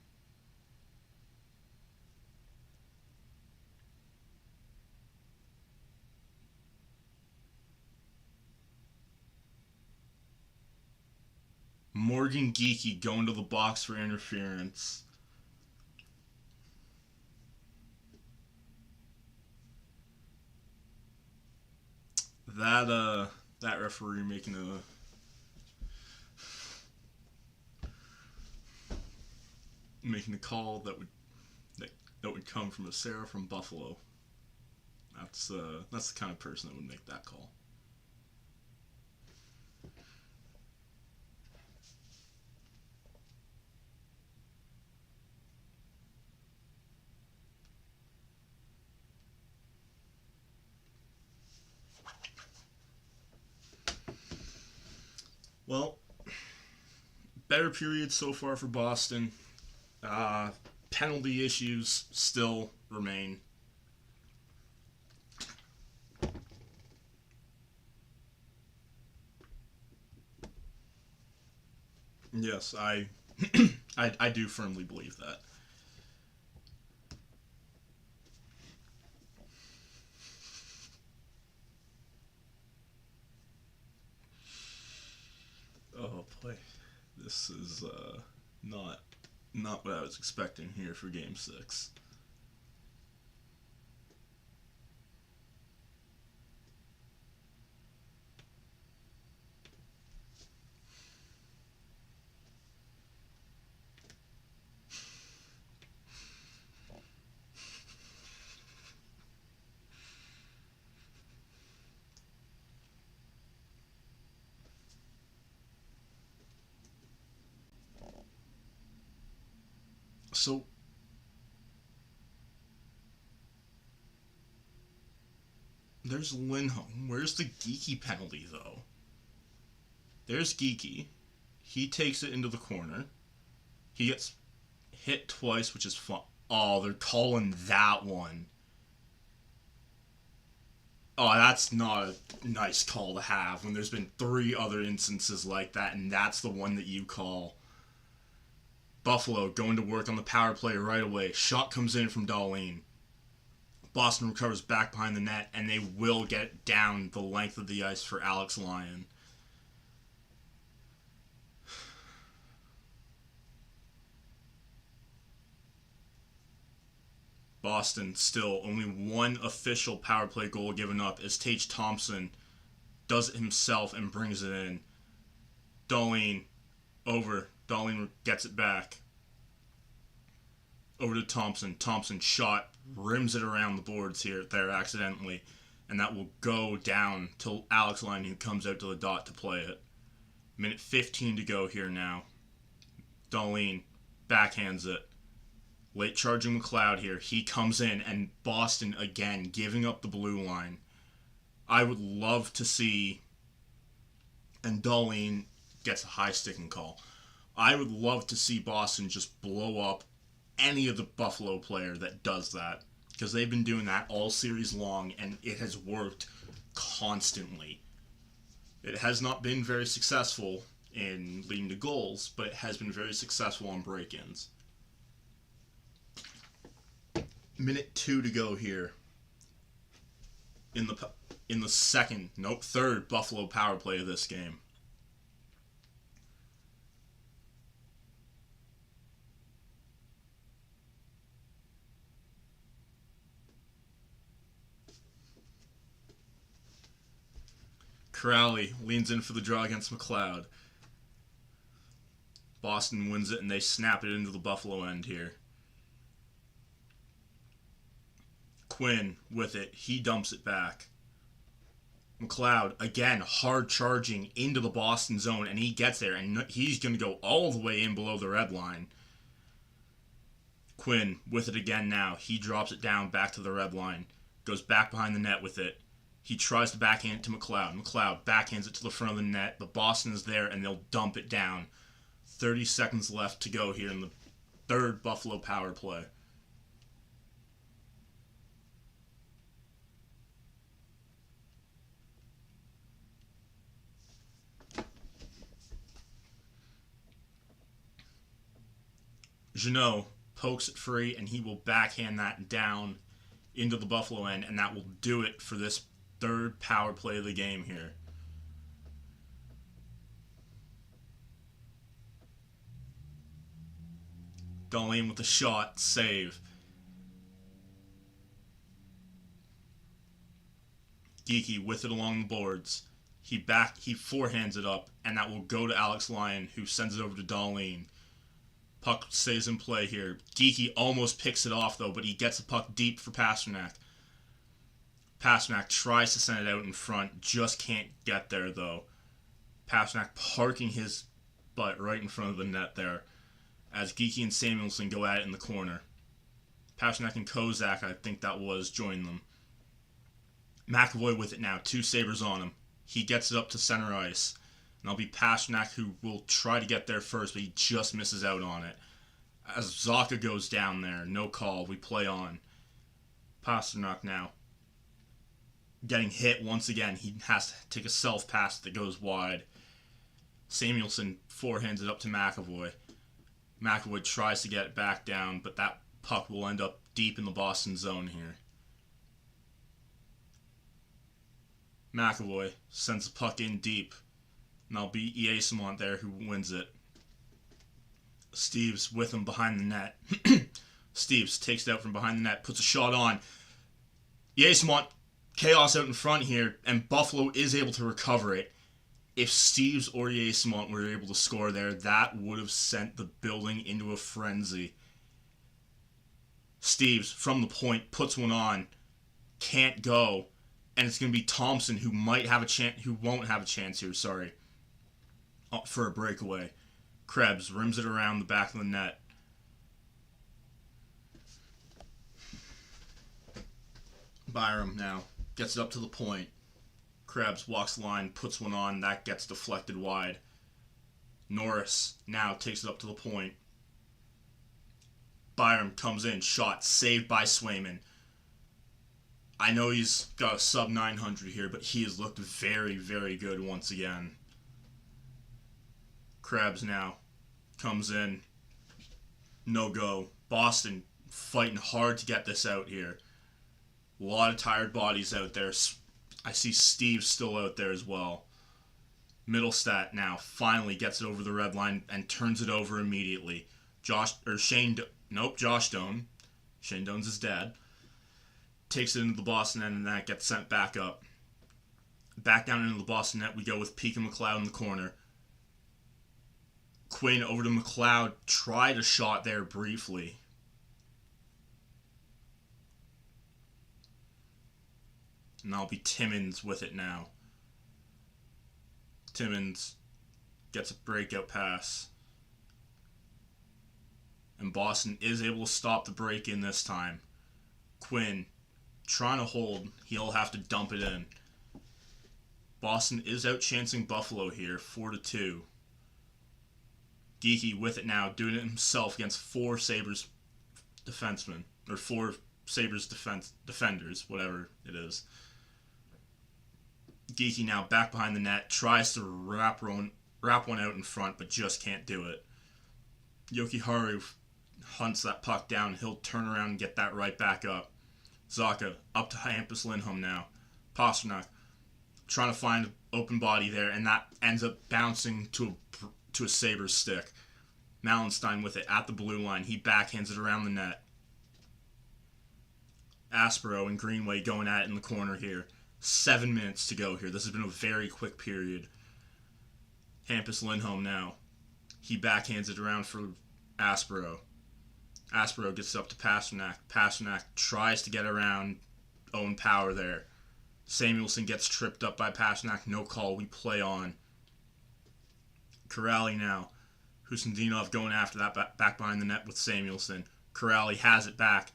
Morgan Geeky going to the box for interference. That referee making a call that would come from a Sarah from Buffalo. That's the kind of person that would make that call. Well, better period so far for Boston. Penalty issues still remain. Yes, I do firmly believe that. Oh boy, this is not what I was expecting here for Game 6. So, there's Lindholm. Where's the Geeky penalty, though? There's Geeky. He takes it into the corner. He gets hit twice, which is fun. Oh, they're calling that one. Oh, that's not a nice call to have when there's been 3 other instances like that, and that's the one that you call. Buffalo going to work on the power play right away. Shot comes in from Dahlin. Boston recovers back behind the net, and they will get down the length of the ice for Alex Lyon. Boston still only one official power play goal given up as Tage Thompson does it himself and brings it in. Dahlin over. Dahlin gets it back. Over to Thompson. Thompson shot, rims it around the boards there accidentally, and that will go down to Alex Lyon, who comes out to the dot to play it. Minute 15 to go here now. Dahlin backhands it. Late charging McLeod here. He comes in, and Boston again giving up the blue line. I would love to see, and Dahlin gets a high sticking call. I would love to see Boston just blow up any of the Buffalo player that does that, because they've been doing that all series long, and it has worked constantly. It has not been very successful in leading to goals, but it has been very successful on break-ins. Minute 2 to go here in the third Buffalo power play of this game. Crowley leans in for the draw against McLeod. Boston wins it, and they snap it into the Buffalo end here. Quinn with it. He dumps it back. McLeod, again, hard charging into the Boston zone, and he gets there, and he's going to go all the way in below the red line. Quinn with it again now. He drops it down back to the red line. Goes back behind the net with it. He tries to backhand it to McLeod. McLeod backhands it to the front of the net, but Boston is there, and they'll dump it down. 30 seconds left to go here in the third Buffalo power play. Jeannot pokes it free, and he will backhand that down into the Buffalo end, and that will do it for this third power play of the game here. Dahlin with the shot, save. Geeky with it along the boards. He forehands it up, and that will go to Alex Lyon, who sends it over to Dahlin. Puck stays in play here. Geeky almost picks it off, though, but he gets the puck deep for Pasternak. Pasternak tries to send it out in front, just can't get there, though. Pasternak parking his butt right in front of the net there, as Geeky and Samuelson go at it in the corner. Pasternak and Kozak, I think that was, join them. McAvoy with it now, 2 Sabres on him. He gets it up to center ice. And it'll be Pasternak who will try to get there first, but he just misses out on it. As Zacha goes down there, no call, we play on. Pasternak now. Getting hit once again. He has to take a self-pass that goes wide. Samuelson forehands it up to McAvoy. McAvoy tries to get it back down, but that puck will end up deep in the Boston zone here. McAvoy sends the puck in deep. And that'll be Easemont there who wins it. Steves with him behind the net. Steves takes it out from behind the net, puts a shot on. Easemont, chaos out in front here, and Buffalo is able to recover it. If Steves or Easemont were able to score there, that would have sent the building into a frenzy. Steves, from the point, puts one on. Can't go. And it's going to be Thompson who won't have a chance here, for a breakaway. Krebs rims it around the back of the net. Byram now gets it up to the point. Krebs walks the line, puts one on, that gets deflected wide. Norris now takes it up to the point. Byram comes in, shot, saved by Swayman. I know he's got a sub 900 here, but he has looked very, very good once again. Krebs now comes in. No go. Boston fighting hard to get this out here. A lot of tired bodies out there. I see Steve still out there as well. Middlestat now finally gets it over the red line and turns it over immediately. Josh Doan. Shane Doan's his dad. Takes it into the Boston end, and that gets sent back up. Back down into the Boston net we go with Peake and McLeod in the corner. Quinn over to McLeod. Tried a shot there briefly. And that'll be Timmins with it now. Timmins gets a breakout pass. And Boston is able to stop the break in this time. Quinn trying to hold. He'll have to dump it in. Boston is outchancing Buffalo here, 4-2. Geeky with it now, doing it himself against 4 Sabres defensemen. Or 4 Sabres defenders, whatever it is. Geeky now back behind the net, tries to wrap one out in front, but just can't do it. Jokiharju hunts that puck down. He'll turn around and get that right back up. Zacha up to Hampus Lindholm now. Pasternak trying to find an open body there, and that ends up bouncing to a Sabres stick. Malenstein with it at the blue line. He backhands it around the net. Aspero and Greenway going at it in the corner here. 7 minutes to go here. This has been a very quick period. Hampus Lindholm now. He backhands it around for Aspero. Aspero gets up to Pasternak. Pasternak tries to get around Owen Power there. Samuelson gets tripped up by Pasternak. No call. We play on. Corrali now. Husendinov going after that back behind the net with Samuelson. Corrali has it back.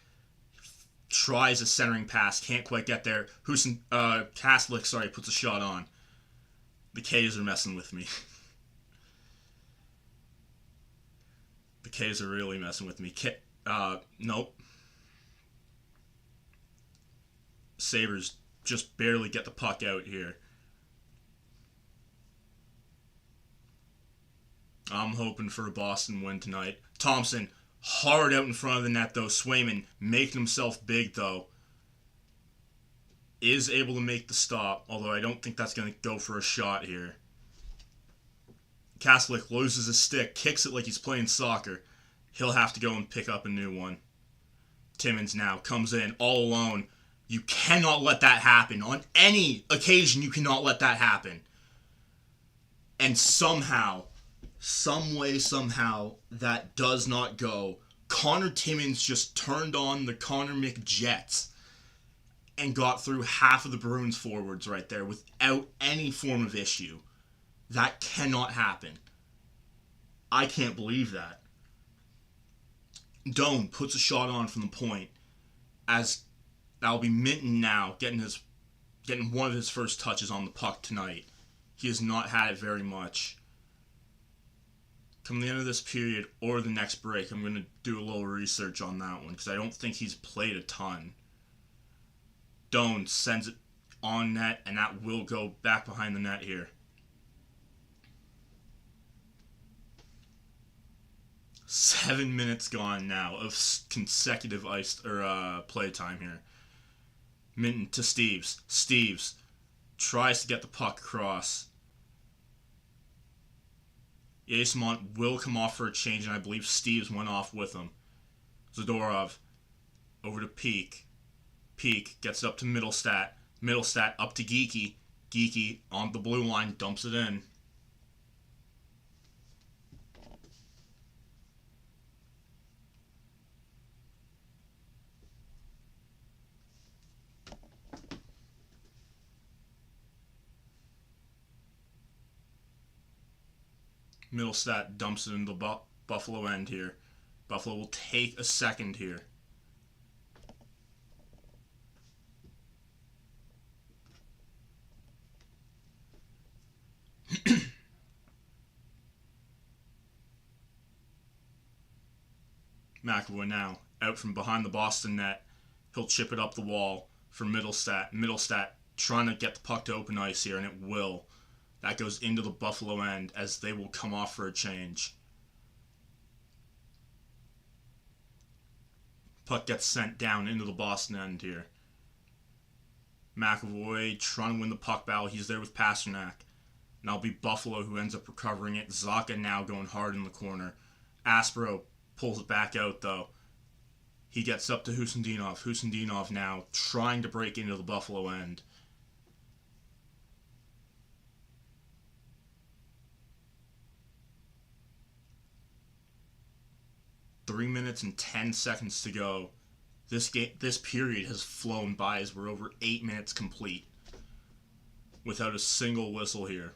Tries a centering pass, can't quite get there. Kaslick, puts a shot on. The K's are messing with me. The K's are really messing with me. Nope. Sabres just barely get the puck out here. I'm hoping for a Boston win tonight. Thompson, hard out in front of the net, though. Swayman, making himself big, though. Is able to make the stop, although I don't think that's going to go for a shot here. Kaslick loses his stick, kicks it like he's playing soccer. He'll have to go and pick up a new one. Timmins now comes in all alone. You cannot let that happen. On any occasion, you cannot let that happen. And somehow, some way, somehow, that does not go. Connor Timmins just turned on the Connor McJets and got through half of the Bruins forwards right there without any form of issue. That cannot happen. I can't believe that. Doan puts a shot on from the point, as that'll be Minton now getting one of his first touches on the puck tonight. He has not had it very much. Come the end of this period or the next break, I'm going to do a little research on that one because I don't think he's played a ton. Doan sends it on net, and that will go back behind the net here. 7 minutes gone now of consecutive play time here. Minton to Steves. Steves tries to get the puck across. Yasemont will come off for a change, and I believe Steves went off with him. Zadorov over to Peak. Peak gets it up to Middlestat. Middlestat up to Geeky. Geeky on the blue line, dumps it in. Middlestat dumps it into the Buffalo end here. Buffalo will take a second here. McAvoy now out from behind the Boston net. He'll chip it up the wall for Middlestat. Middlestat trying to get the puck to open ice here, and it will. That goes into the Buffalo end as they will come off for a change. Puck gets sent down into the Boston end here. McAvoy trying to win the puck battle. He's there with Pasternak. And that'll be Buffalo who ends up recovering it. Zacha now going hard in the corner. Aspero pulls it back out, though. He gets up to Husendinov. Husendinov now trying to break into the Buffalo end. Three minutes and 10 seconds to go. This period has flown by as we're over 8 minutes complete without a single whistle here.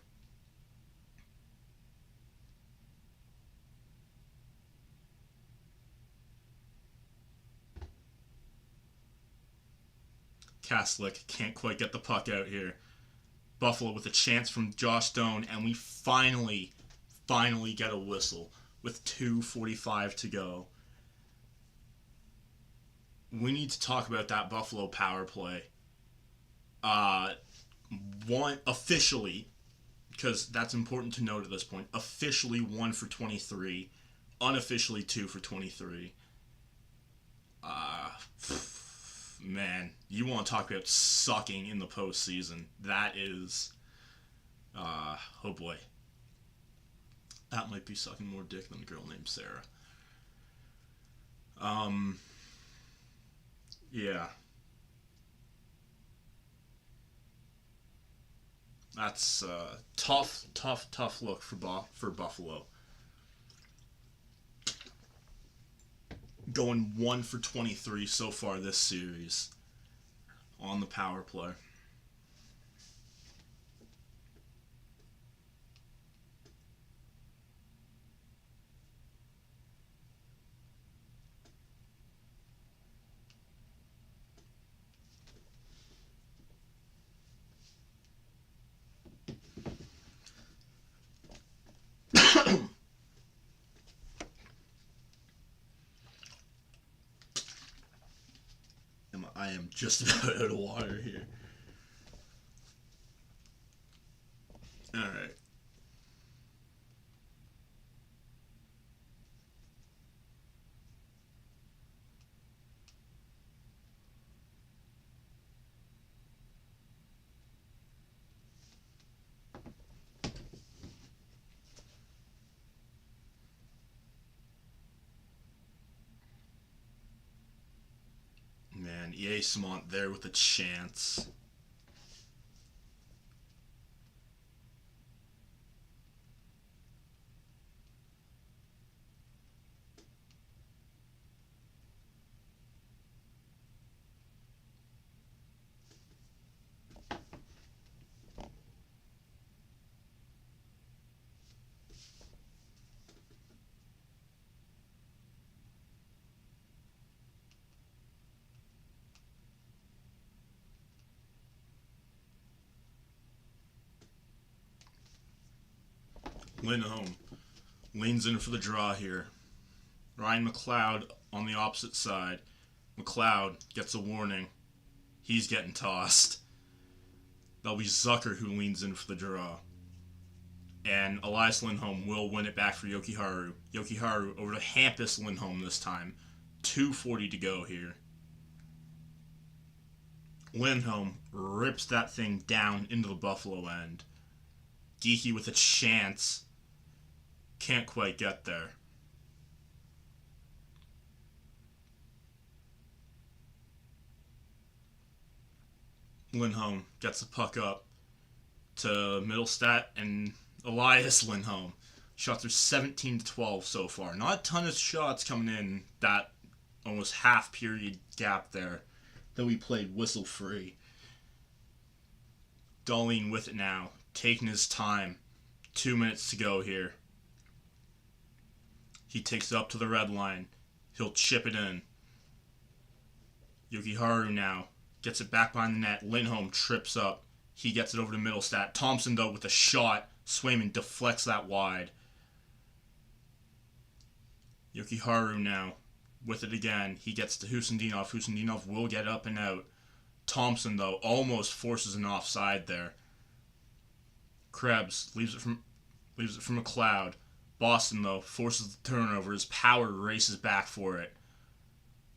Kaslick can't quite get the puck out here. Buffalo with a chance from Josh Doan, and we finally get a whistle with 2:45 to go. We need to talk about that Buffalo power play. One officially, because that's important to note at this point, officially 1 for 23, unofficially 2 for 23. Man, you want to talk about sucking in the postseason. That is, oh boy. That might be sucking more dick than a girl named Sarah. Yeah. That's a tough look for Buffalo. Going 1 for 23 so far this series on the power play. am just about out of water here. Alright. Man, Eamont there with a chance. Lindholm leans in for the draw here. Ryan McLeod on the opposite side. McLeod gets a warning. He's getting tossed. That'll be Zucker who leans in for the draw. And Elias Lindholm will win it back for Jokiharju. Jokiharju over to Hampus Lindholm this time. 2:40 to go here. Lindholm rips that thing down into the Buffalo end. Geeky with a chance. Can't quite get there. Lindholm gets the puck up to Middlestat and Elias Lindholm. Shots are 17-12 so far. Not a ton of shots coming in that almost half period gap there that we played whistle free. Dahlin with it now, taking his time. 2 minutes to go here. He takes it up to the red line. He'll chip it in. Jokiharju now gets it back behind the net. Lindholm trips up. He gets it over to Middlestat. Thompson, though, with a shot. Swayman deflects that wide. Jokiharju now with it again. He gets to Husendinov. Husendinov will get up and out. Thompson, though, almost forces an offside there. Krebs leaves it from McLeod. Boston, though, forces the turnover. His power races back for it.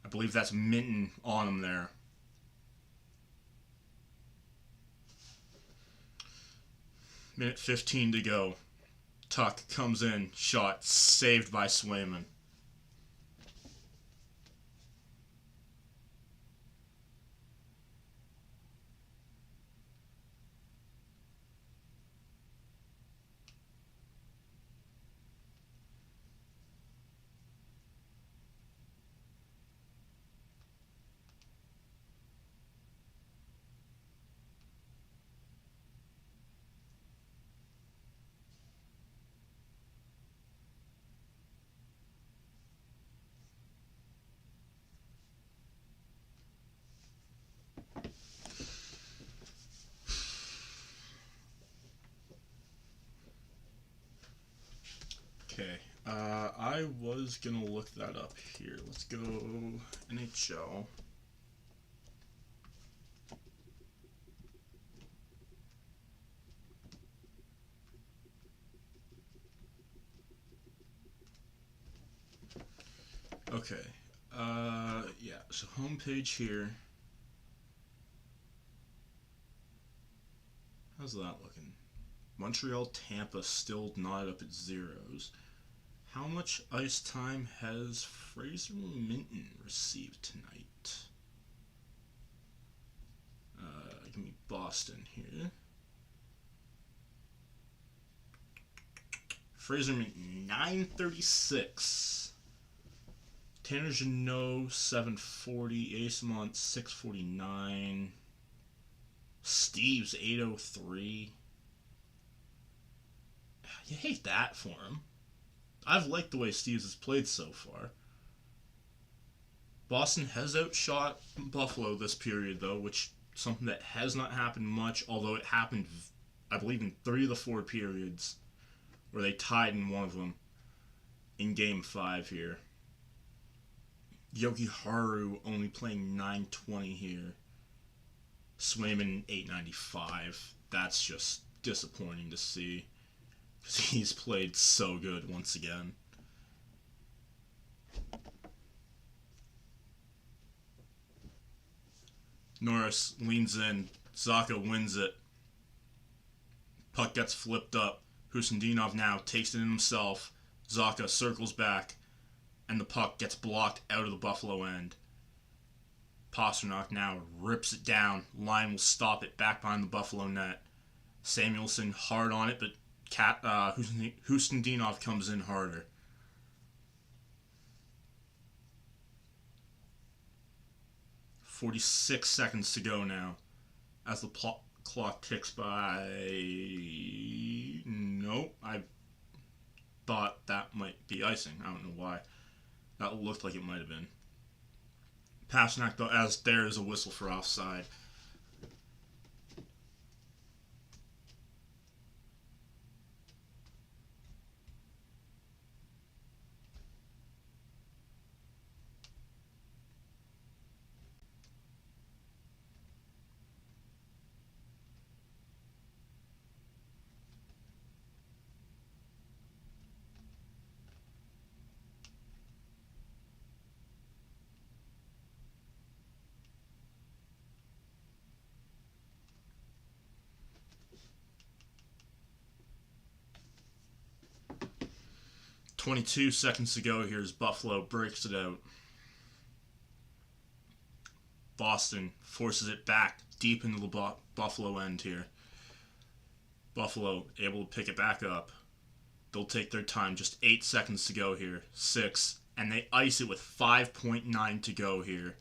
I believe that's Minton on him there. Minute 15 to go. Tuck comes in. Shot saved by Swayman. Okay, I was gonna look that up here. Let's go NHL. Okay, yeah, so homepage here. How's that looking? Montreal, Tampa still not up at zeros. How much ice time has Fraser Minton received tonight? Give me Boston here. Fraser Minton, 936. Tanner Jeannot, 740. Eamont, 649. Steve's, 803. You hate that for him. I've liked the way Steves has played so far. Boston has outshot Buffalo this period, though, which is something that has not happened much, although it happened, I believe, in 3 of the 4 periods, where they tied in one of them in Game 5 here. Yoki Haru only playing 920 here. Swayman 895. That's just disappointing to see. Because he's played so good once again. Norris leans in. Zaka wins it. Puck gets flipped up. Husendinov now takes it in himself. Zaka circles back. And the puck gets blocked out of the Buffalo end. Pasternak now rips it down. Line will stop it back behind the Buffalo net. Samuelson hard on it, but Husendinov comes in harder. "46 seconds to go now as the clock ticks by. Nope, I thought that might be icing. I don't know why. That looked like it might have been. Pasternak, though, as there is a whistle for offside. "22 seconds to go here as Buffalo breaks it out. Boston forces it back deep into the Buffalo end here. Buffalo able to pick it back up. They'll take their time. Just 8 seconds to go here. 6. And they ice it with 5.9 to go here.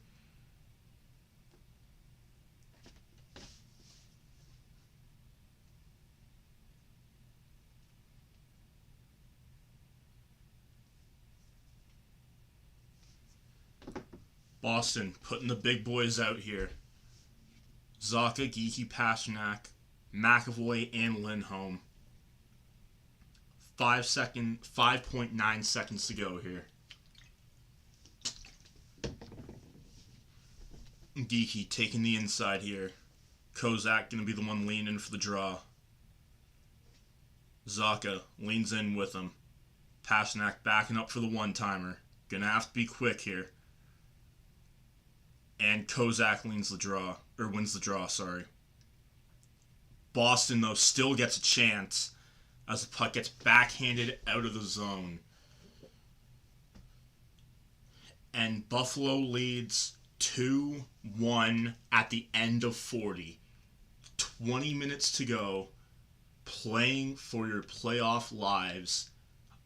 Boston putting the big boys out here. Zaka, Geeky, Pasternak, McAvoy, and Lindholm. 5.9 seconds to go here. Geeky taking the inside here. Kozak going to be the one leaning for the draw. Zaka leans in with him. Pasternak backing up for the one-timer. Gonna have to be quick here. And Kozak wins the draw, sorry. Boston, though, still gets a chance as the puck gets backhanded out of the zone. And Buffalo leads 2-1 at the end of 40. 20 minutes to go. Playing for your playoff lives.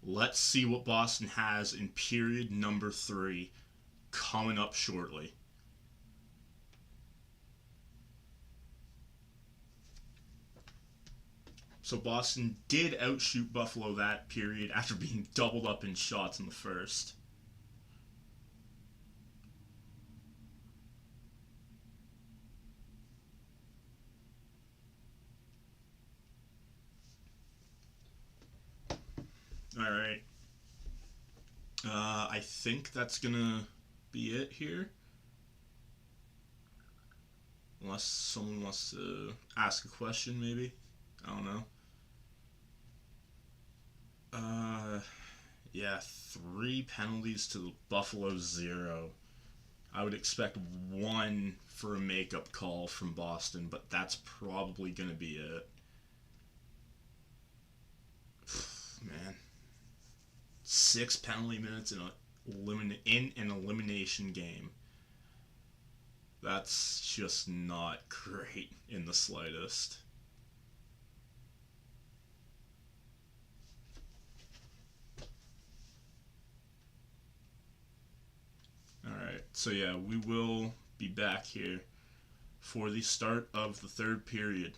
Let's see what Boston has in period number 3 coming up shortly. So Boston did outshoot Buffalo that period after being doubled up in shots in the first. All right. I think that's gonna be it here. Unless someone wants to ask a question, maybe. I don't know. Yeah, 3 penalties to Buffalo 0. I would expect 1 for a makeup call from Boston, but that's probably going to be it. Man. 6 penalty minutes in an elimination game. That's just not great in the slightest. Alright, so yeah, we will be back here for the start of the third period.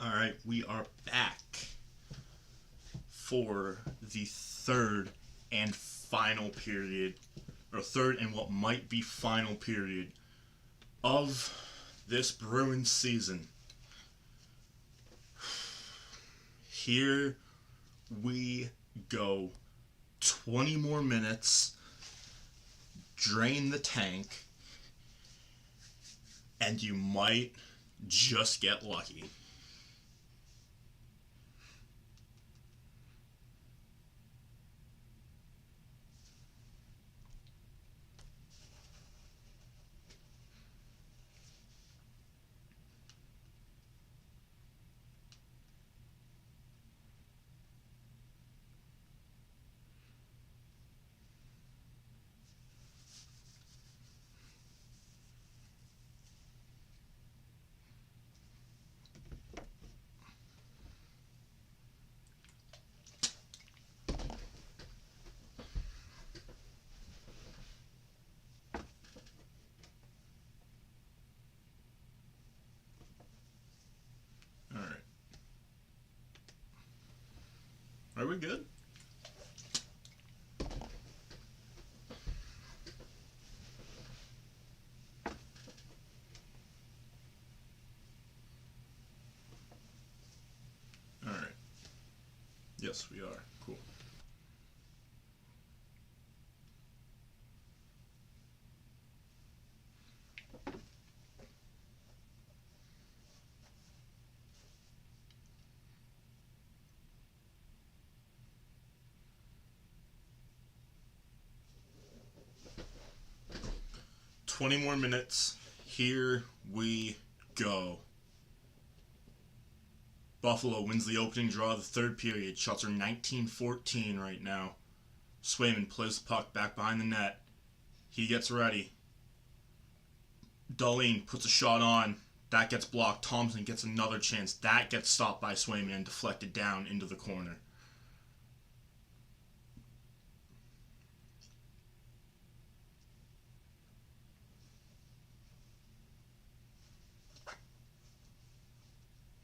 All right, we are back for the third and final period, or third and what might be final period of this Bruins season. Here we go. 20 more minutes, drain the tank, and you might just get lucky. Alright. Are we good? Alright. Yes, we are. Cool. "20 more minutes. Here we go." Buffalo wins the opening draw of the third period. Shots are 19-14 right now. Swayman plays the puck back behind the net. He gets ready. Dahlin puts a shot on. That gets blocked. Thompson gets another chance. That gets stopped by Swayman and deflected down into the corner.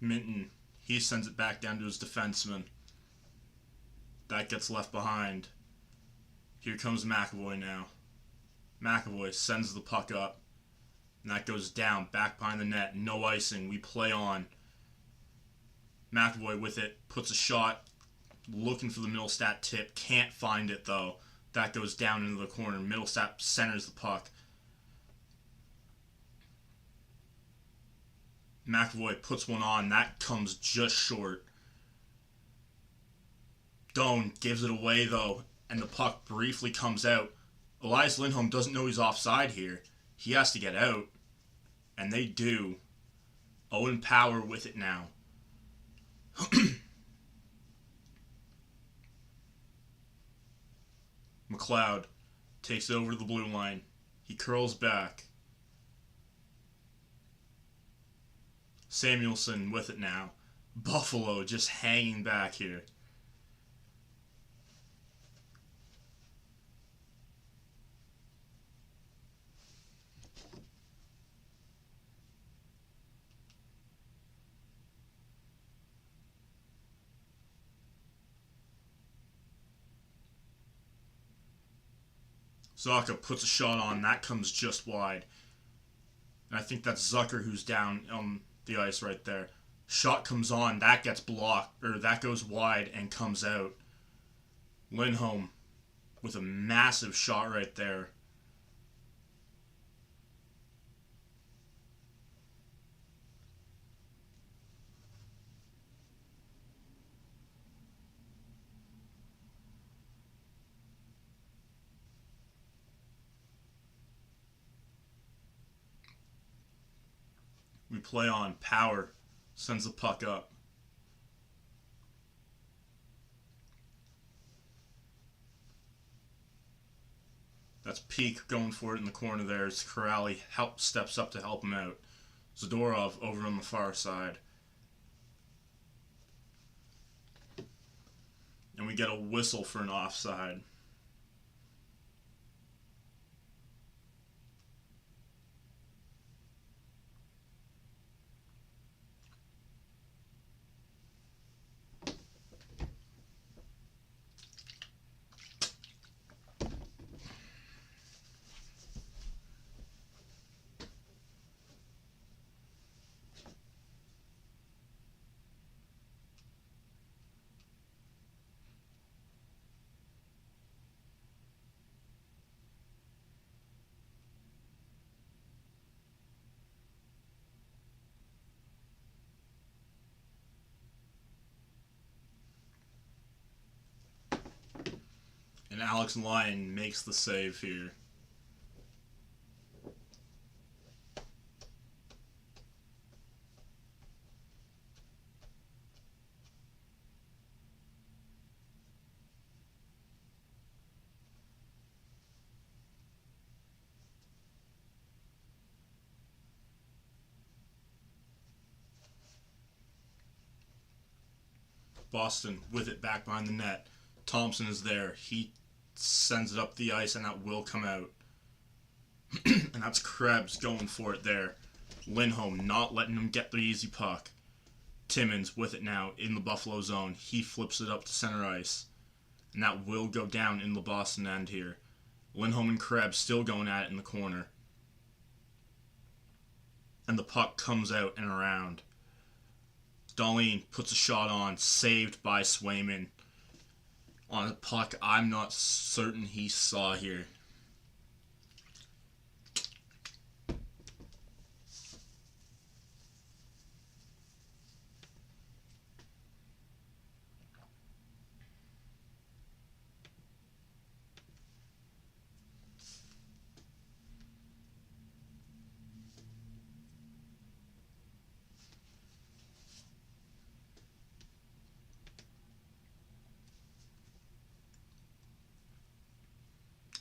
Minton, he sends it back down to his defenseman. That gets left behind. Here comes McAvoy now. McAvoy sends the puck up. And that goes down, back behind the net. No icing. We play on. McAvoy with it, puts a shot, looking for the Middlestat tip. Can't find it, though. That goes down into the corner. Middlestat centers the puck. McAvoy puts one on. That comes just short. Doan gives it away, though, and the puck briefly comes out. Elias Lindholm doesn't know he's offside here. He has to get out, and they do. Owen Power with it now. McLeod takes it over to the blue line. He curls back. Samuelson with it now. Buffalo just hanging back here. Zaka puts a shot on. That comes just wide. And I think that's Zucker who's down on the ice right there. Shot comes on. That gets blocked. Or that goes wide and comes out. Lindholm with a massive shot right there. We play on. Power sends the puck up. That's Peak going for it in the corner there as Corrali steps up to help him out. Zadorov over on the far side. And we get a whistle for an offside. And Alex Lyon makes the save here. Boston with it back behind the net. Thompson is there. He sends it up the ice, and that will come out. And that's Krebs going for it there. Lindholm not letting him get the easy puck. Timmins with it now in the Buffalo zone. He flips it up to center ice. And that will go down in the Boston end here. Lindholm and Krebs still going at it in the corner. And the puck comes out and around. Dahlin puts a shot on, saved by Swayman. On a puck I'm not certain he saw here.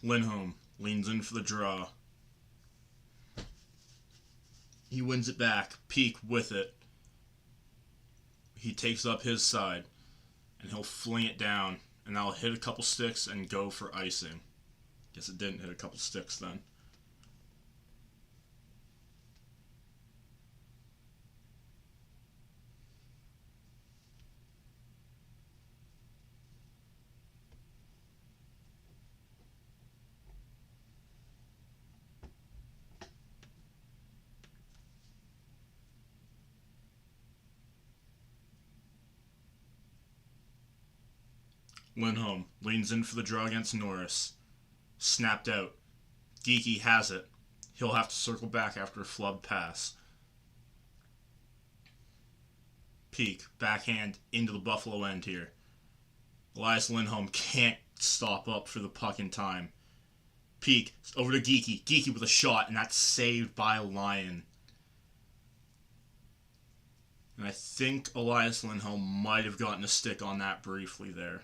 Lindholm leans in for the draw. He wins it back. Peak with it. He takes up his side. And he'll fling it down. And that'll hit a couple sticks and go for icing. Guess it didn't hit a couple sticks then. Lindholm leans in for the draw against Norris. Snapped out. Geeky has it. He'll have to circle back after a flubbed pass. Peak, backhand into the Buffalo end here. Elias Lindholm can't stop up for the puck in time. Peak, over to Geeky. Geeky with a shot, and that's saved by Lyon. And I think Elias Lindholm might have gotten a stick on that briefly there.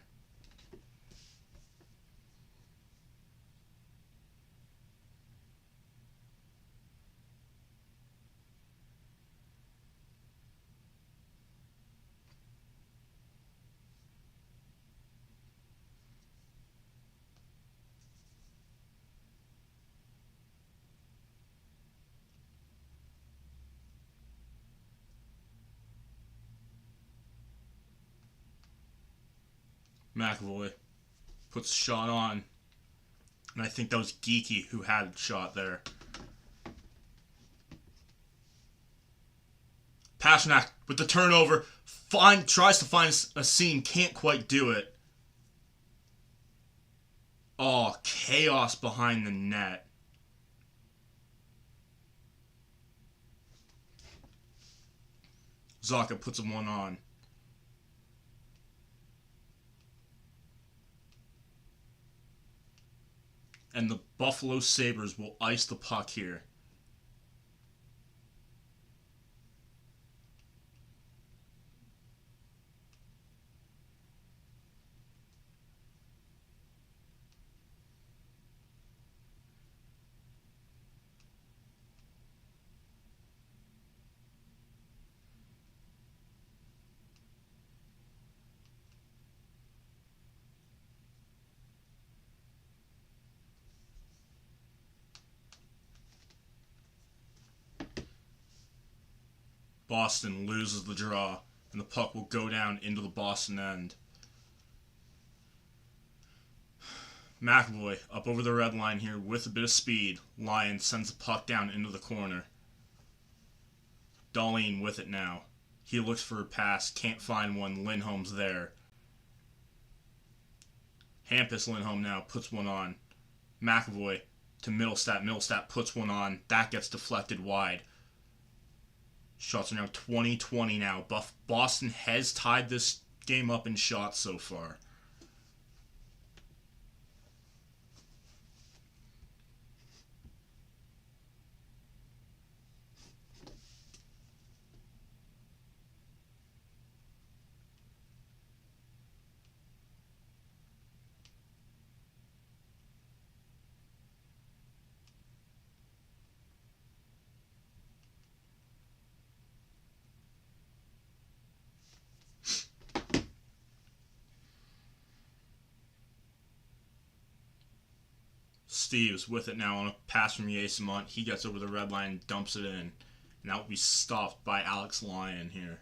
McAvoy puts a shot on. And I think that was Geeky who had a shot there. Pasternak with the turnover. Tries to find a seam. Can't quite do it. Oh, chaos behind the net. Zaka puts him one on. And the Buffalo Sabres will ice the puck here. Boston loses the draw, and the puck will go down into the Boston end. McAvoy up over the red line here with a bit of speed. Lyon sends the puck down into the corner. Dahlin with it now. He looks for a pass, can't find one. Lindholm's there. Hampus Lindholm now puts one on. McAvoy to Middlestat. Middlestat puts one on. That gets deflected wide. Shots are now 20-20 now. Boston has tied this game up in shots so far. Thieves with it now on a pass from Yasemont. He gets over the red line and dumps it in. And that will be stopped by Alex Lyon here.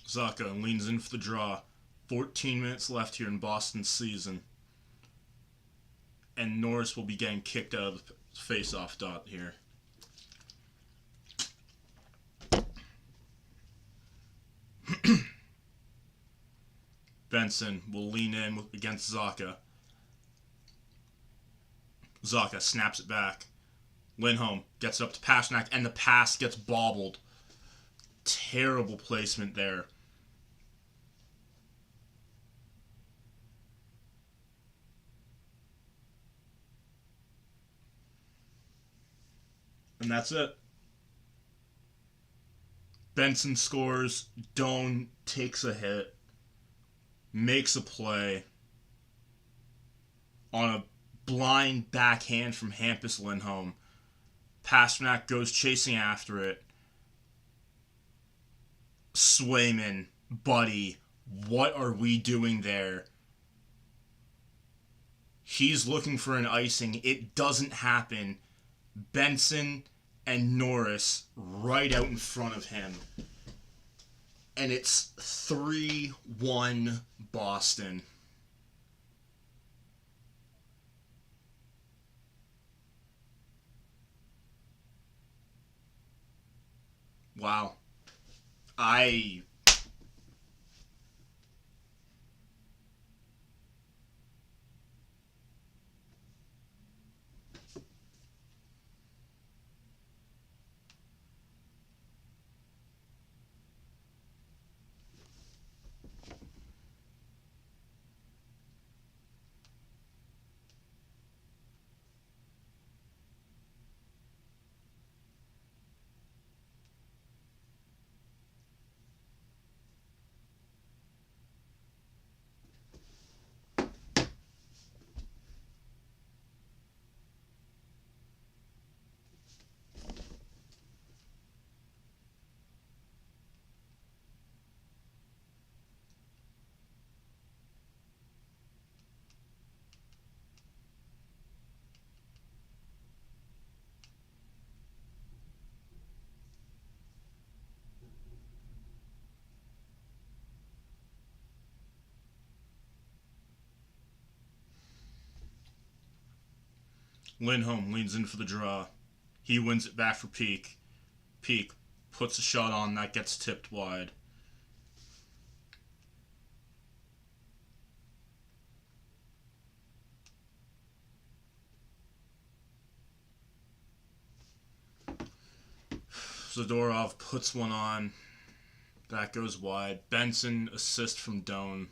Zacha leans in for the draw. 14 minutes left here in Boston's season. And Norris will be getting kicked out of the face-off dot here. Benson will lean in against Zacha. Zacha snaps it back. Lindholm gets it up to Pastrnak, and the pass gets bobbled. Terrible placement there. And that's it. Benson scores. Doan takes a hit. Makes a play on a blind backhand from Hampus Lindholm. Pastrnak goes chasing after it. Swayman, buddy, what are we doing there? He's looking for an icing. It doesn't happen. Benson and Norris right out in front of him. And it's 3-1 Boston. Wow. Lindholm leans in for the draw. He wins it back for Peak. Peak puts a shot on that gets tipped wide. Zadorov puts one on. That goes wide. Benson assist from Doan.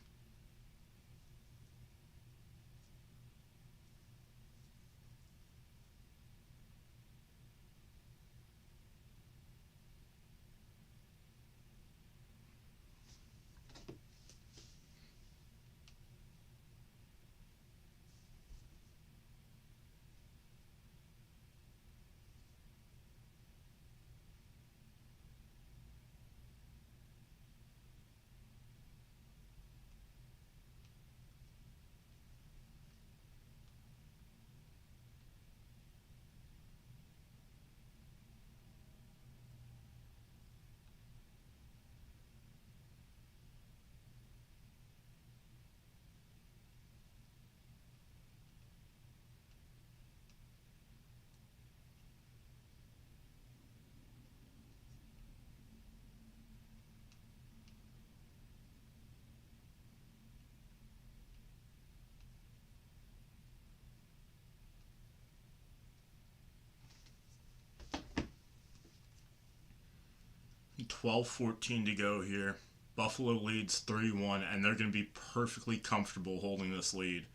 12:14 to go here. Buffalo leads 3-1, and they're going to be perfectly comfortable holding this lead.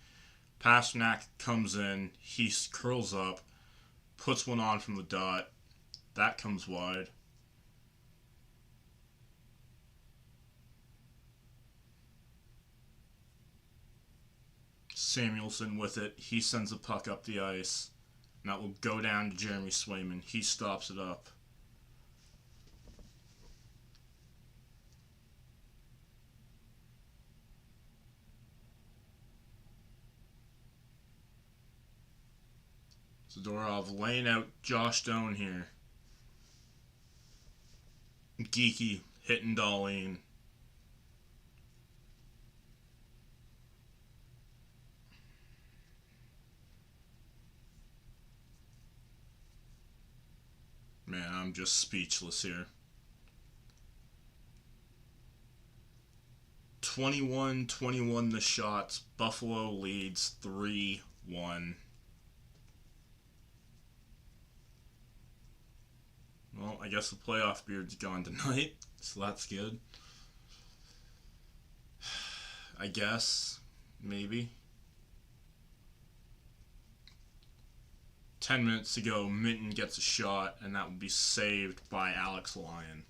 Pasternak comes in, he curls up, puts one on from the dot. That comes wide. Samuelson with it. He sends the puck up the ice. And that will go down to Jeremy Swayman. He stops it up. Zadorov laying out Josh Doan here. Geeky hitting Darlene. Man, I'm just speechless here. 21-21 the shots. Buffalo leads 3-1. Well, I guess the playoff beard's gone tonight, so that's good. I guess, maybe. 10 minutes to go, Minton gets a shot, and that would be saved by Alex Lyon.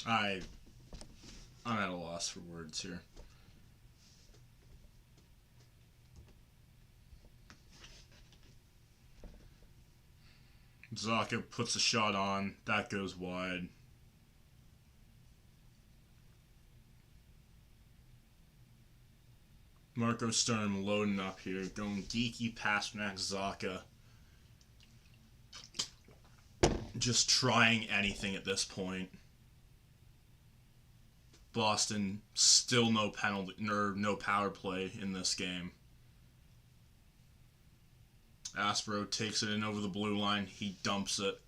I'm at a loss for words here. Zaka puts a shot on. That goes wide. Marco Sturm loading up here. Going geeky Pasternak Zaka. Just trying anything at this point. Boston still no penalty or no power play in this game. Aspero takes it in over the blue line. He dumps it.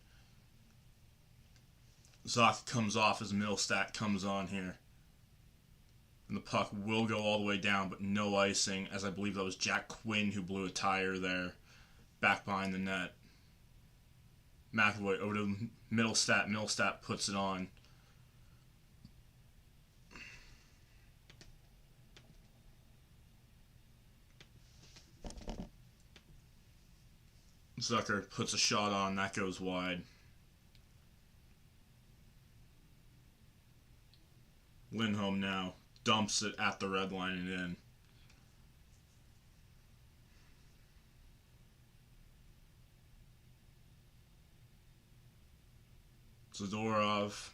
Zaka comes off as Milstat comes on here. And the puck will go all the way down, but no icing, as I believe that was Jack Quinn who blew a tire there, back behind the net. McAvoy over to Middlestat. Middlestat puts it on. Zucker puts a shot on, that goes wide. Lindholm now dumps it at the red line and in. Zadorov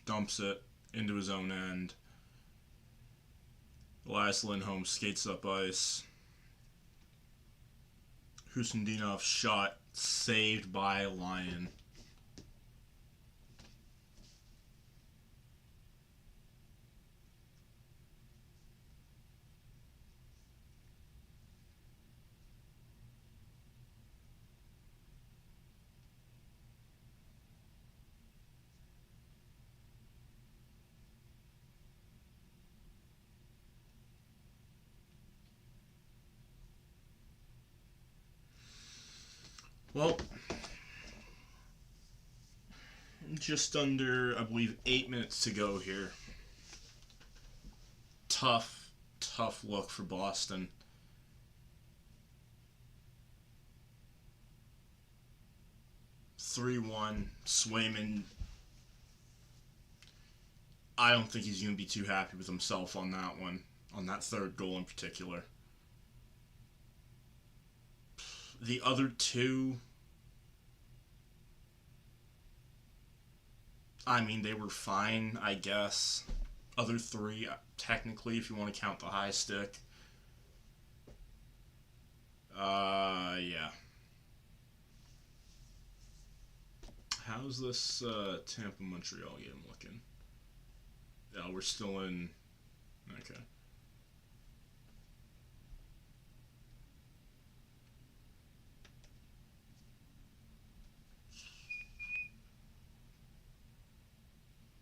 dumps it into his own end. Elias Lindholm skates up ice. Husindinov's shot saved by Lyon. Well, just under, I believe, 8 minutes to go here. Tough look for Boston. (3-1) Swayman. I don't think he's going to be too happy with himself on that one, on that third goal in particular. The other two, I mean, they were fine, I guess. Other three, technically, if you want to count the high stick. Yeah. How's this Tampa-Montreal game looking? Yeah, we're still in... Okay.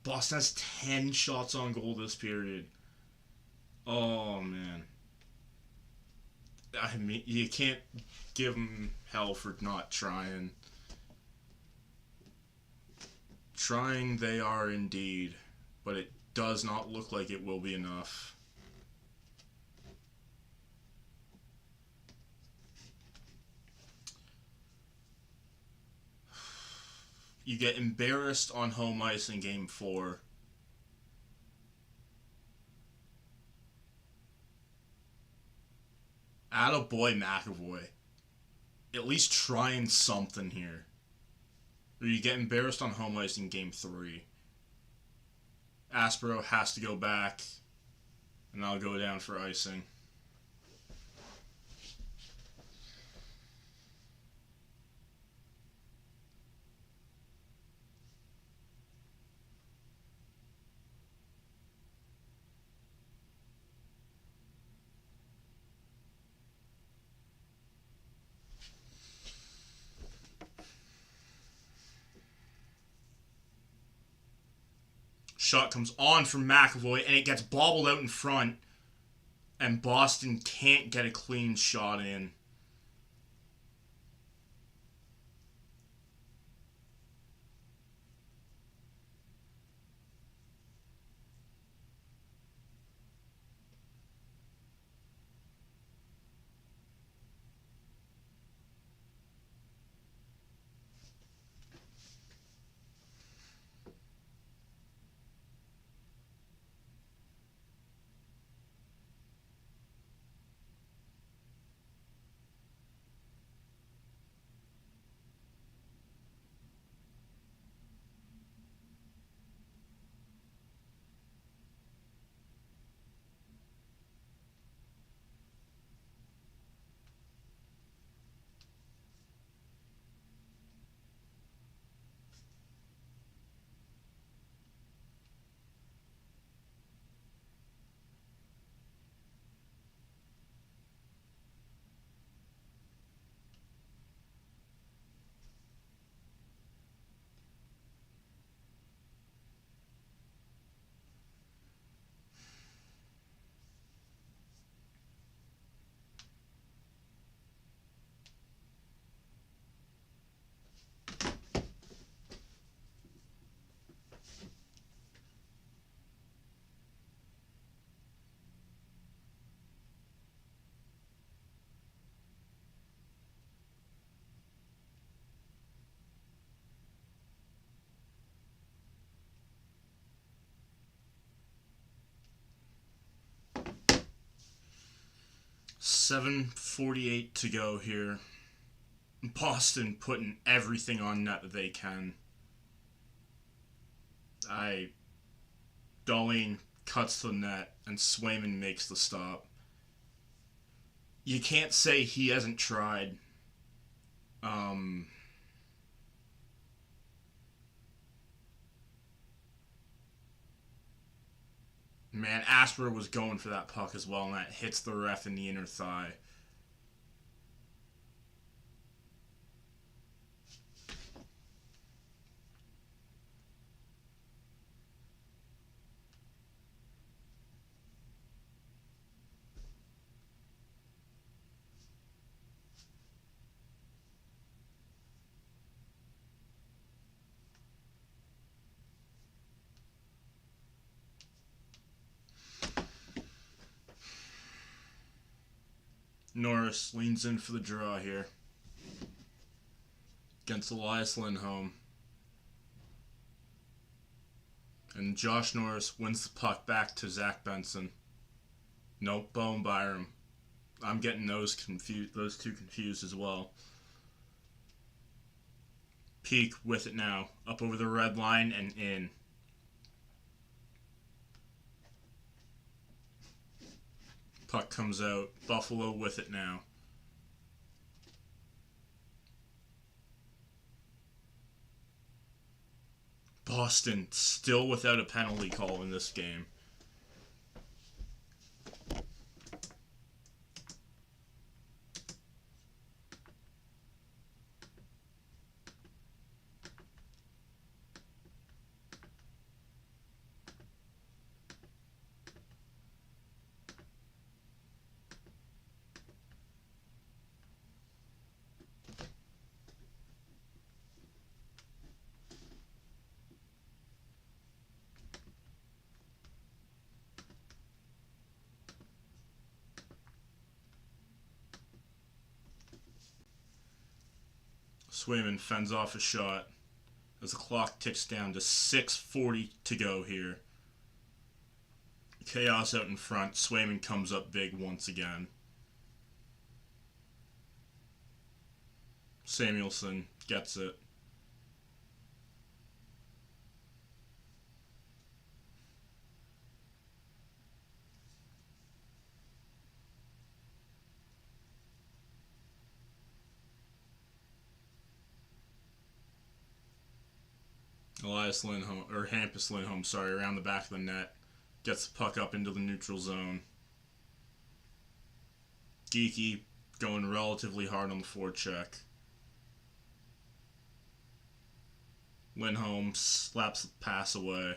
Boston has 10 shots on goal this period. Oh, man. I mean, you can't give them hell for not trying. Trying they are indeed, but it does not look like it will be enough. You get embarrassed on home ice in Game 4. Attaboy McAvoy. At least trying something here. Or you get embarrassed on home ice in Game 3. Aspero has to go back, and I'll go down for icing. Shot comes on from McAvoy, and it gets bobbled out in front, and Boston can't get a clean shot in. 7:48 to go here. Boston putting everything on net that they can. Darlene cuts the net and Swayman makes the stop. You can't say he hasn't tried. Man, Asper was going for that puck as well, and that hits the ref in the inner thigh. Norris leans in for the draw here against Elias Lindholm. And Josh Norris wins the puck back to Zach Benson. Nope, Bowen Byram. I'm getting those two confused as well. Peak with it now. Up over the red line and in. Puck comes out. Buffalo with it now. Boston still without a penalty call in this game. Swayman fends off a shot as the clock ticks down to 6:40 to go here. Chaos out in front. Swayman comes up big once again. Samuelson gets it. Elias Lindholm, or Hampus Lindholm, around the back of the net. Gets the puck up into the neutral zone. Geeky going relatively hard on the forecheck. Lindholm slaps the pass away.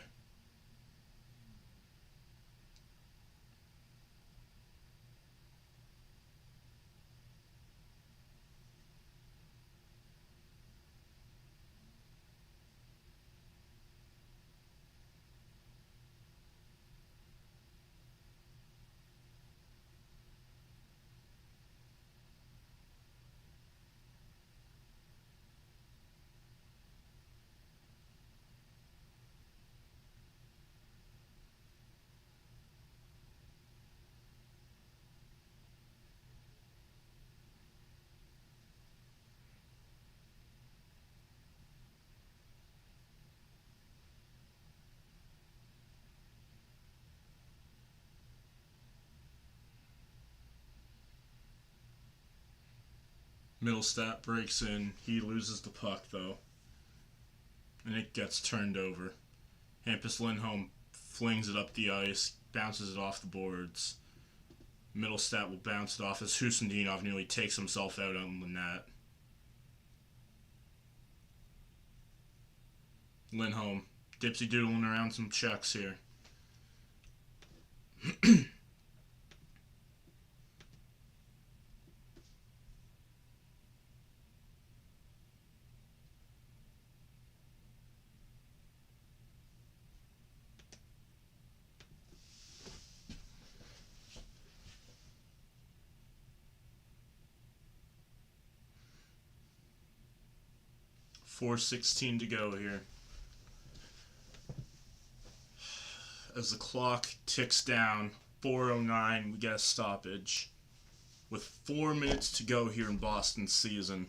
Middlestat breaks in. He loses the puck, though. And it gets turned over. Hampus Lindholm flings it up the ice, bounces it off the boards. Middlestat will bounce it off as Husendinov nearly takes himself out on the net. Lindholm dipsy-doodling around some checks here. 4:16 to go here. As the clock ticks down, 4:09, we get a stoppage. with 4 minutes to go here in Boston's season.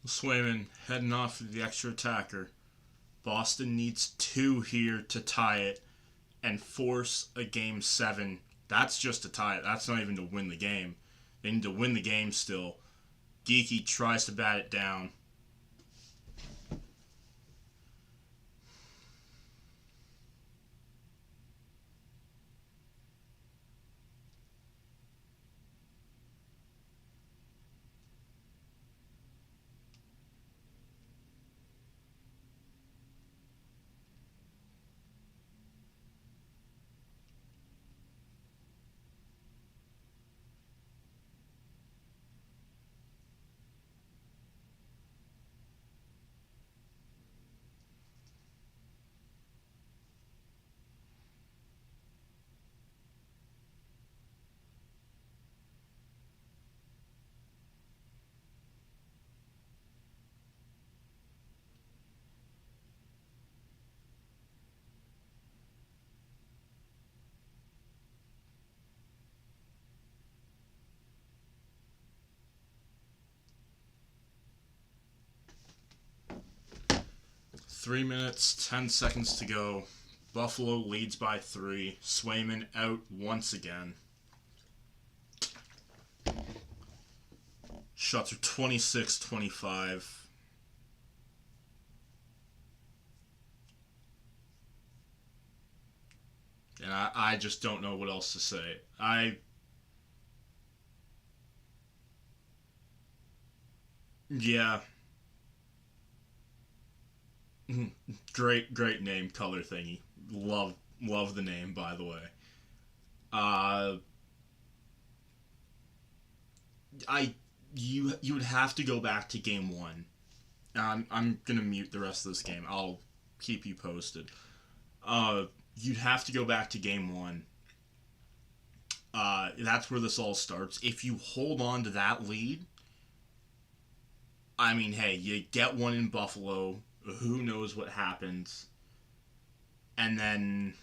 Swayman heading off to the extra attacker. Boston needs 2 here to tie it and force a game 7. That's just to tie it. That's not even to win the game. They need to win the game still. Geeky tries to bat it down. Three minutes, 10 seconds to go. Buffalo leads by 3. Swayman out once again. Shots are 26-25. And I just don't know what else to say. Yeah. Great name, color thingy. Love the name, by the way. Uh, you would have to go back to game 1. I'm gonna mute the rest of this game. I'll keep you posted. You'd have to go back to game 1. That's where this all starts. If you hold on to that lead, I mean, hey, you get one in Buffalo. Who knows what happens? and then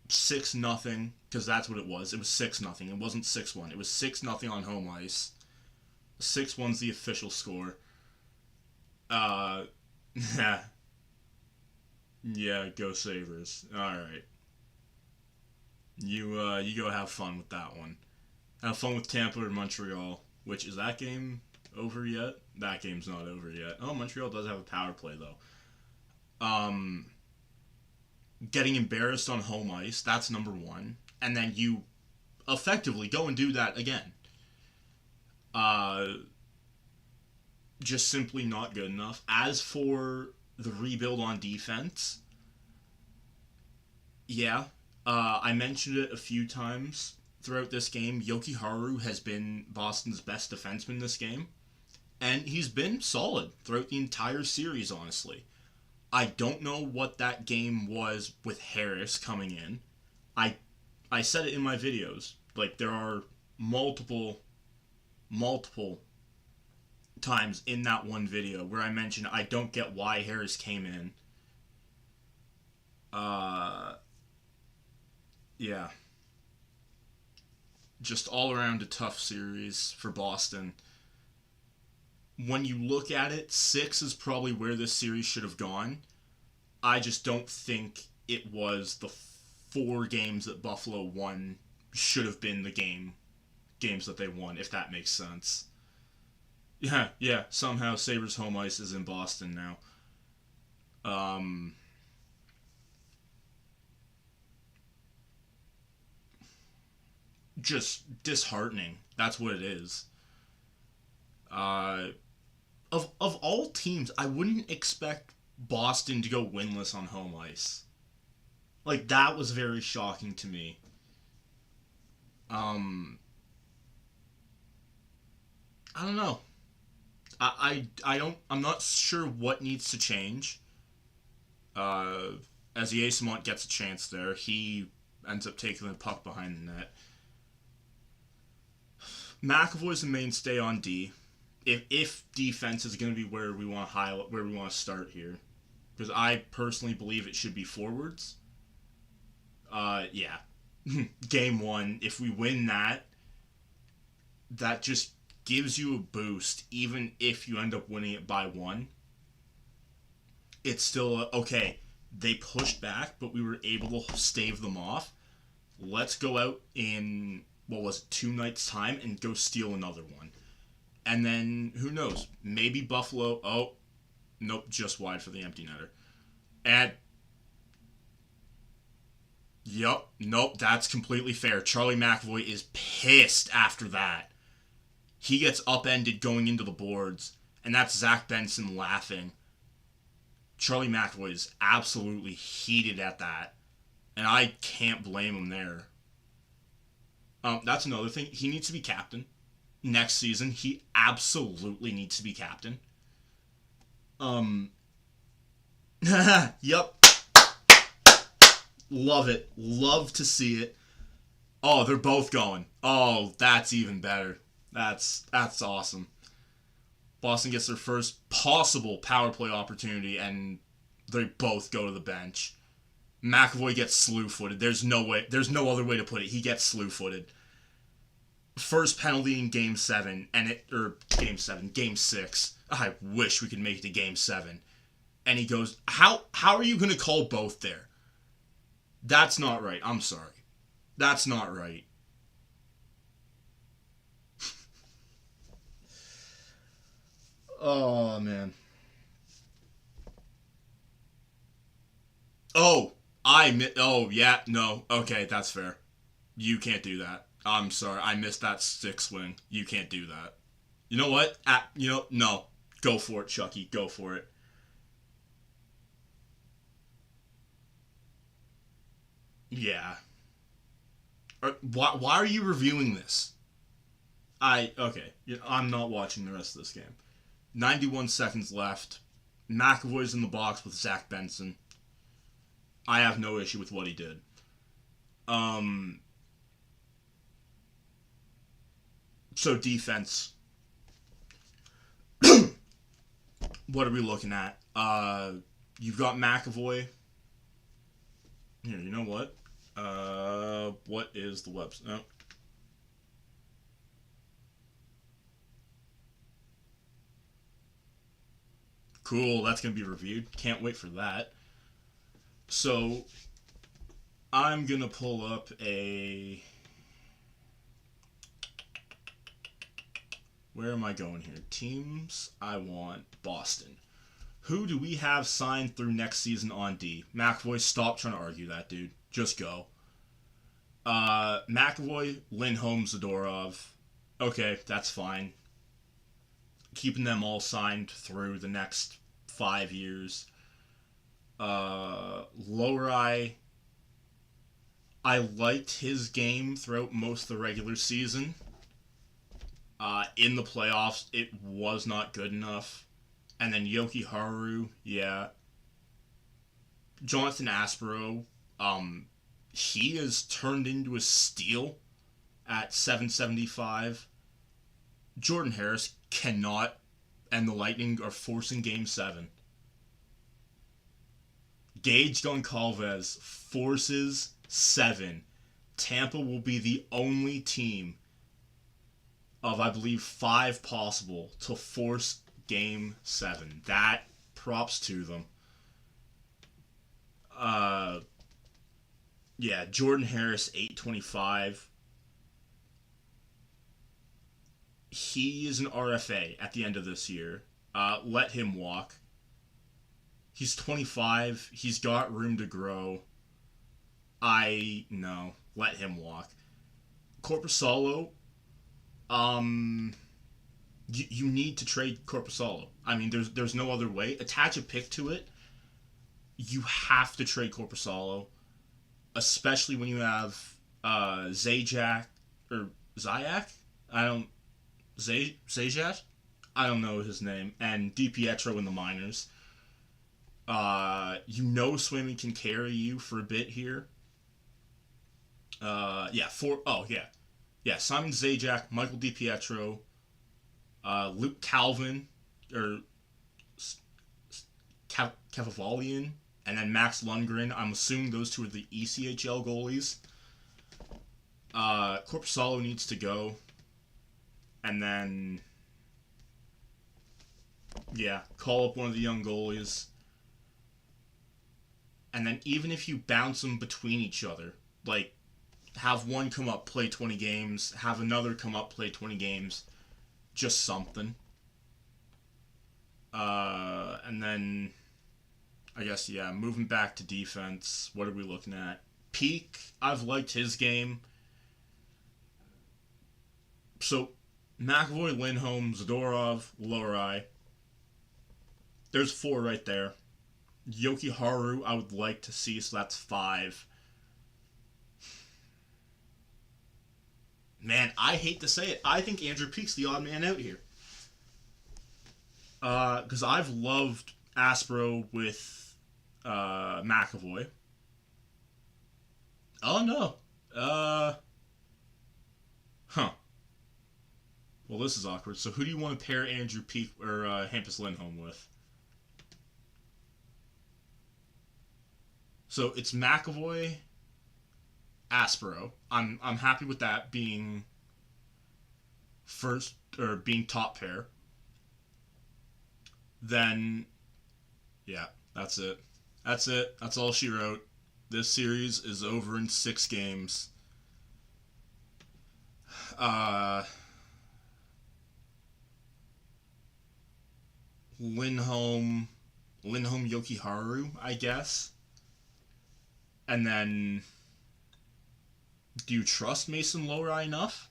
6-0, because that's what it was. It was 6-0. It wasn't 6-1. It was 6-0 on home ice. 6-1's the official score. Yeah. Yeah, go Sabres. Alright. You go have fun with that one. Have fun with Tampa or Montreal. Which, is that game over yet? That game's not over yet. Oh, Montreal does have a power play, though. Getting embarrassed on home ice, that's number one. And then you effectively go and do that again. Just simply not good enough. As for the rebuild on defense, yeah, I mentioned it a few times throughout this game. Yoki Haru has been Boston's best defenseman this game, and he's been solid throughout the entire series, honestly. I don't know what that game was with Harris coming in. I said it in my videos. Like, there are multiple times in that one video where I mentioned I don't get why Harris came in. Yeah. Just all around a tough series for Boston. When you look at it, 6 is probably where this series should have gone. I just don't think it was the 4 games that Buffalo won should have been the games that they won, if that makes sense. Yeah, somehow Sabres home ice is in Boston now. Just disheartening. That's what it is. Of all teams, I wouldn't expect Boston to go winless on home ice. Like, that was very shocking to me. I don't know. I'm not sure what needs to change. As Yasemont gets a chance there, he ends up taking the puck behind the net. McAvoy's the mainstay on D. If defense is going to be where we want to start here, because I personally believe it should be forwards. Yeah, game 1. If we win that just gives you a boost, even if you end up winning it by 1. It's still okay. They pushed back, but we were able to stave them off. Let's go out in, 2 nights' time and go steal another one. And then, who knows? Maybe Buffalo... Oh, nope, just wide for the empty netter. And... Yup, nope, that's completely fair. Charlie McAvoy is pissed after that. He gets upended going into the boards, and that's Zach Benson laughing. Charlie McAvoy is absolutely heated at that, and I can't blame him there. That's another thing. He needs to be captain. Next season, he absolutely needs to be captain. Yep. Love it. Love to see it. Oh, they're both going. Oh, that's even better. That's awesome. Boston gets their first possible power play opportunity, and they both go to the bench. McAvoy gets slew-footed. There's no other way to put it. He gets slew-footed. First penalty in Game 7, Game 6. I wish we could make it to Game 7. And he goes, how are you going to call both there? That's not right. I'm sorry. That's not right. Oh, man. Oh, yeah, no. Okay, that's fair. You can't do that. I'm sorry. I missed that stick swing. You can't do that. You know what? No. Go for it, Chucky. Go for it. Yeah. Why are you reviewing this? Okay. I'm not watching the rest of this game. 91 seconds left. McAvoy's in the box with Zach Benson. I have no issue with what he did. So defense. What are we looking at? You've got McAvoy. Here, you know what? What is the website? No. Cool, that's going to be reviewed. Can't wait for that. So, I'm going to pull up a... Where am I going here? Teams, I want Boston. Who do we have signed through next season on D? McAvoy, stop trying to argue that, dude. Just go. McAvoy, Lindholm, Zadorov. Okay, that's fine. Keeping them all signed through the next 5 years. Lowry, I liked his game throughout most of the regular season. In the playoffs, it was not good enough. And then Yoki Haru, yeah. Jonathan Aspero, he is turned into a steal at 775. Jordan Harris cannot, and the Lightning are forcing Game 7. Gage Goncalves forces 7. Tampa will be the only team of, I believe, 5 possible to force Game 7. That, props to them. Yeah, Jordan Harris, 825. He is an RFA at the end of this year. Let him walk. He's 25. He's got room to grow. No. Let him walk. Korpisalo, you need to trade Korpisalo. I mean, there's no other way. Attach a pick to it. You have to trade Korpisalo, especially when you have Zajac or Zajac. Zajac. I don't know his name, and DiPietro in the minors. Swayman can carry you for a bit here. Yeah. Simon Zajac, Michael DiPietro, Luke Calvin, or Kevavalian, and then Max Lundgren. I'm assuming those two are the ECHL goalies. Korpisalo needs to go. And then, call up one of the young goalies. And then even if you bounce them between each other, like, have one come up, play 20 games, have another come up, play 20 games, just something. And then, I guess, moving back to defense, what are we looking at? Peak, I've liked his game. So, McAvoy, Lindholm, Zadorov, Lowry. There's 4 right there. Yoki Haru, I would like to see, so that's 5. Man, I hate to say it. I think Andrew Peak's the odd man out here. Because I've loved Aspero with McAvoy. Oh, no. Well, this is awkward. So who do you want to pair Andrew Peak or Hampus Lindholm with? So it's McAvoy, Aspero. I'm happy with that being first, or being top pair. Then, that's it. That's it. That's all she wrote. This series is over in 6 games. Lindholm, Yoki Haru, I guess. And then, do you trust Mason Lowry enough?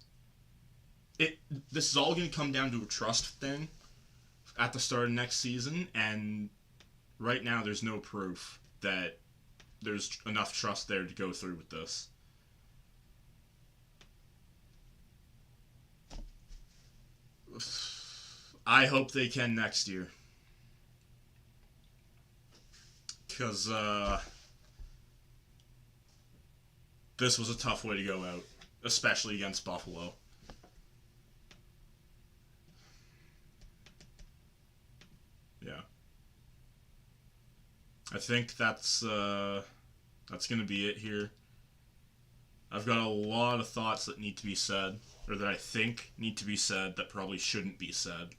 This is all going to come down to a trust thing at the start of next season, and right now there's no proof that there's enough trust there to go through with this. I hope they can next year. Because, this was a tough way to go out, especially against Buffalo. Yeah. I think that's gonna be it here. I've got a lot of thoughts that need to be said, or that I think need to be said that probably shouldn't be said.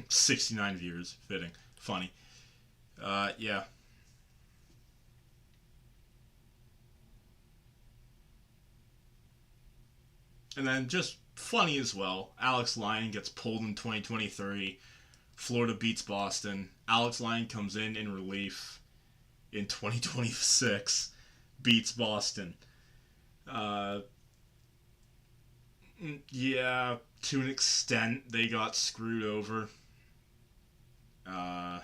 69 viewers, fitting, funny. Yeah. And then just funny as well. Alex Lyon gets pulled in 2023. Florida beats Boston. Alex Lyon comes in relief in 2026, beats Boston. Uh, yeah, to an extent, they got screwed over. Uh,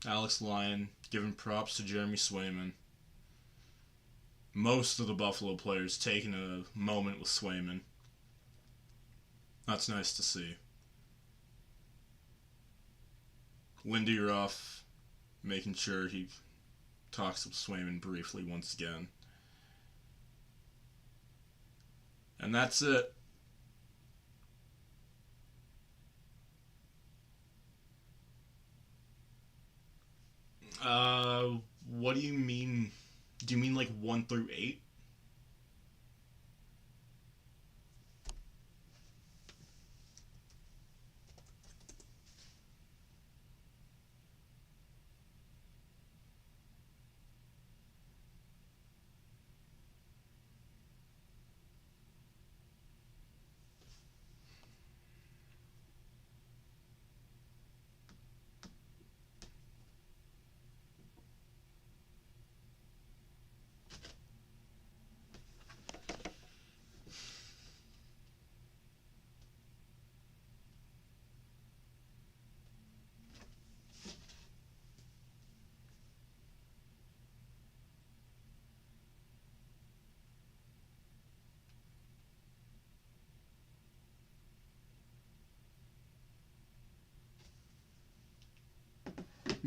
Alex Lyon giving props to Jeremy Swayman. Most of the Buffalo players taking a moment with Swayman. That's nice to see. Lindy Ruff making sure he talks with Swayman briefly once again. And that's it. What do you mean? Do you mean like 1 through 8?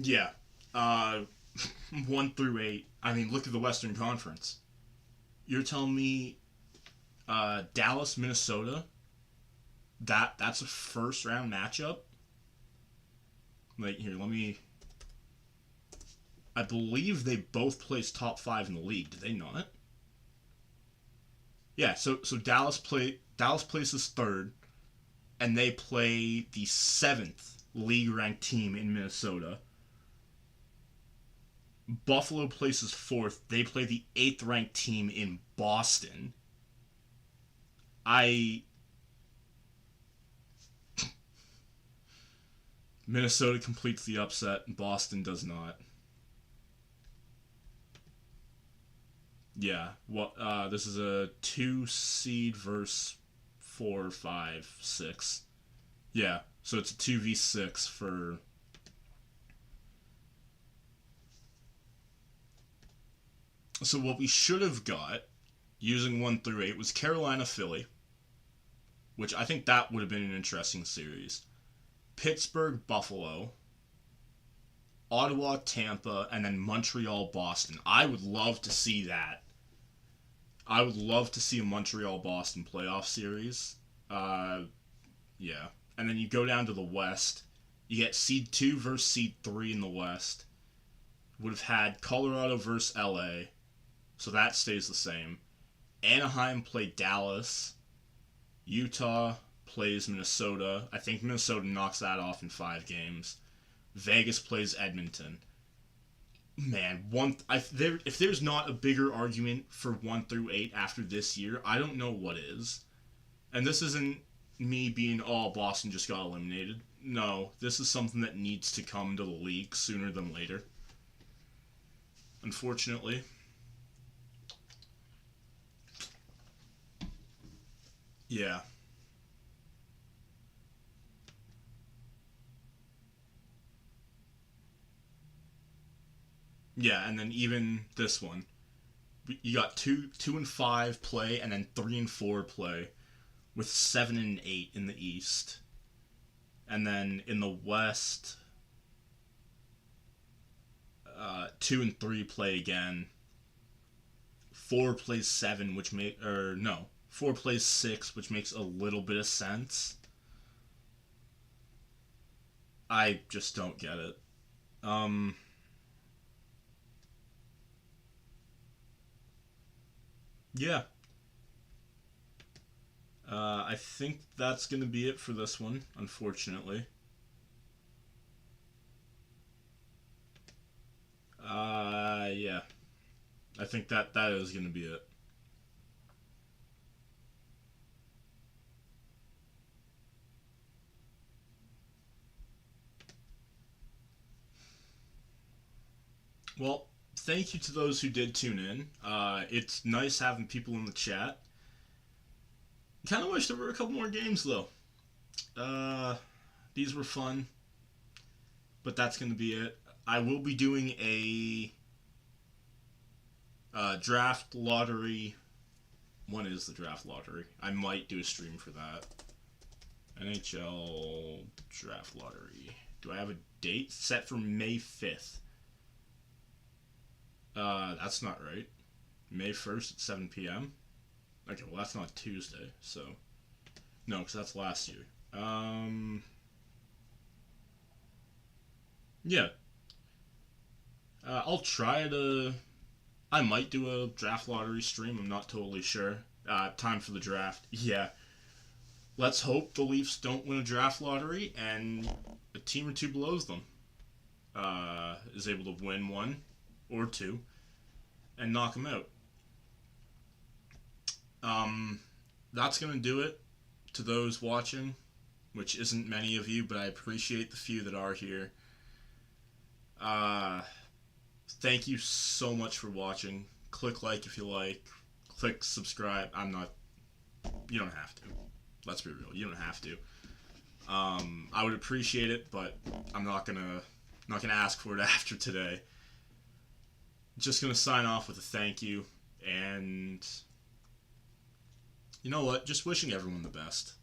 Yeah. Uh, 1 through 8. I mean, look at the Western Conference. You're telling me Dallas, Minnesota, that's a first round matchup? Like, here, let me. I believe they both placed top 5 in the league. Did they not? Yeah, so Dallas places third, and they play the 7th league ranked team in Minnesota. Buffalo places 4th. They play the 8th ranked team in Boston. Minnesota completes the upset, and Boston does not. Yeah, this is a 2 seed versus 4, 5, 6. Yeah, so it's a 2v6 for. So what we should have got, using 1 through 8, was Carolina, Philly, which I think that would have been an interesting series. Pittsburgh, Buffalo, Ottawa, Tampa, and then Montreal, Boston. I would love to see that. I would love to see a Montreal, Boston playoff series. Yeah. And then you go down to the West. You get seed 2 versus seed 3 in the West. Would have had Colorado versus LA. So that stays the same. Anaheim played Dallas. Utah plays Minnesota. I think Minnesota knocks that off in 5 games. Vegas plays Edmonton. Man, if there's not a bigger argument for 1 through 8 after this year, I don't know what is. And this isn't me being, oh, Boston just got eliminated. No, this is something that needs to come to the league sooner than later. Unfortunately. Yeah. Yeah, and then even this one, you got 2 and 5 play, and then 3 and 4 play, with 7 and 8 in the East, and then in the West, 2 and 3 play again. 4 plays 7, which make or no, 4 plays 6, which makes a little bit of sense. I just don't get it. Yeah. I think that's gonna be it for this one, unfortunately. Yeah. I think that is gonna be it. Well, thank you to those who did tune in. It's nice having people in the chat. Kind of wish there were a couple more games though. These were fun, but that's gonna be it. I will be doing a draft lottery. When is the draft lottery? I might do a stream for that. NHL draft lottery. Do I have a date set for May 5th? That's not right. May 1st at 7 p.m. Okay, well that's not Tuesday, so no, because that's last year. Yeah. I'll try to. I might do a draft lottery stream. I'm not totally sure. Time for the draft. Yeah. Let's hope the Leafs don't win a draft lottery and a team or two below them is able to win one or two and knock them out. That's going to do it to those watching, which isn't many of you, but I appreciate the few that are here. Thank you so much for watching. Click like if you like. Click subscribe. You don't have to. Let's be real. You don't have to. I would appreciate it, but I'm not gonna ask for it after today. Just gonna sign off with a thank you, and you know what? Just wishing everyone the best.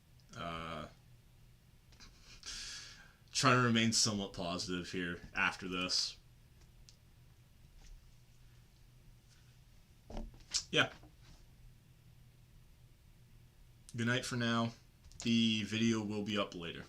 Trying to remain somewhat positive here after this. Yeah. Good night for now. The video will be up later.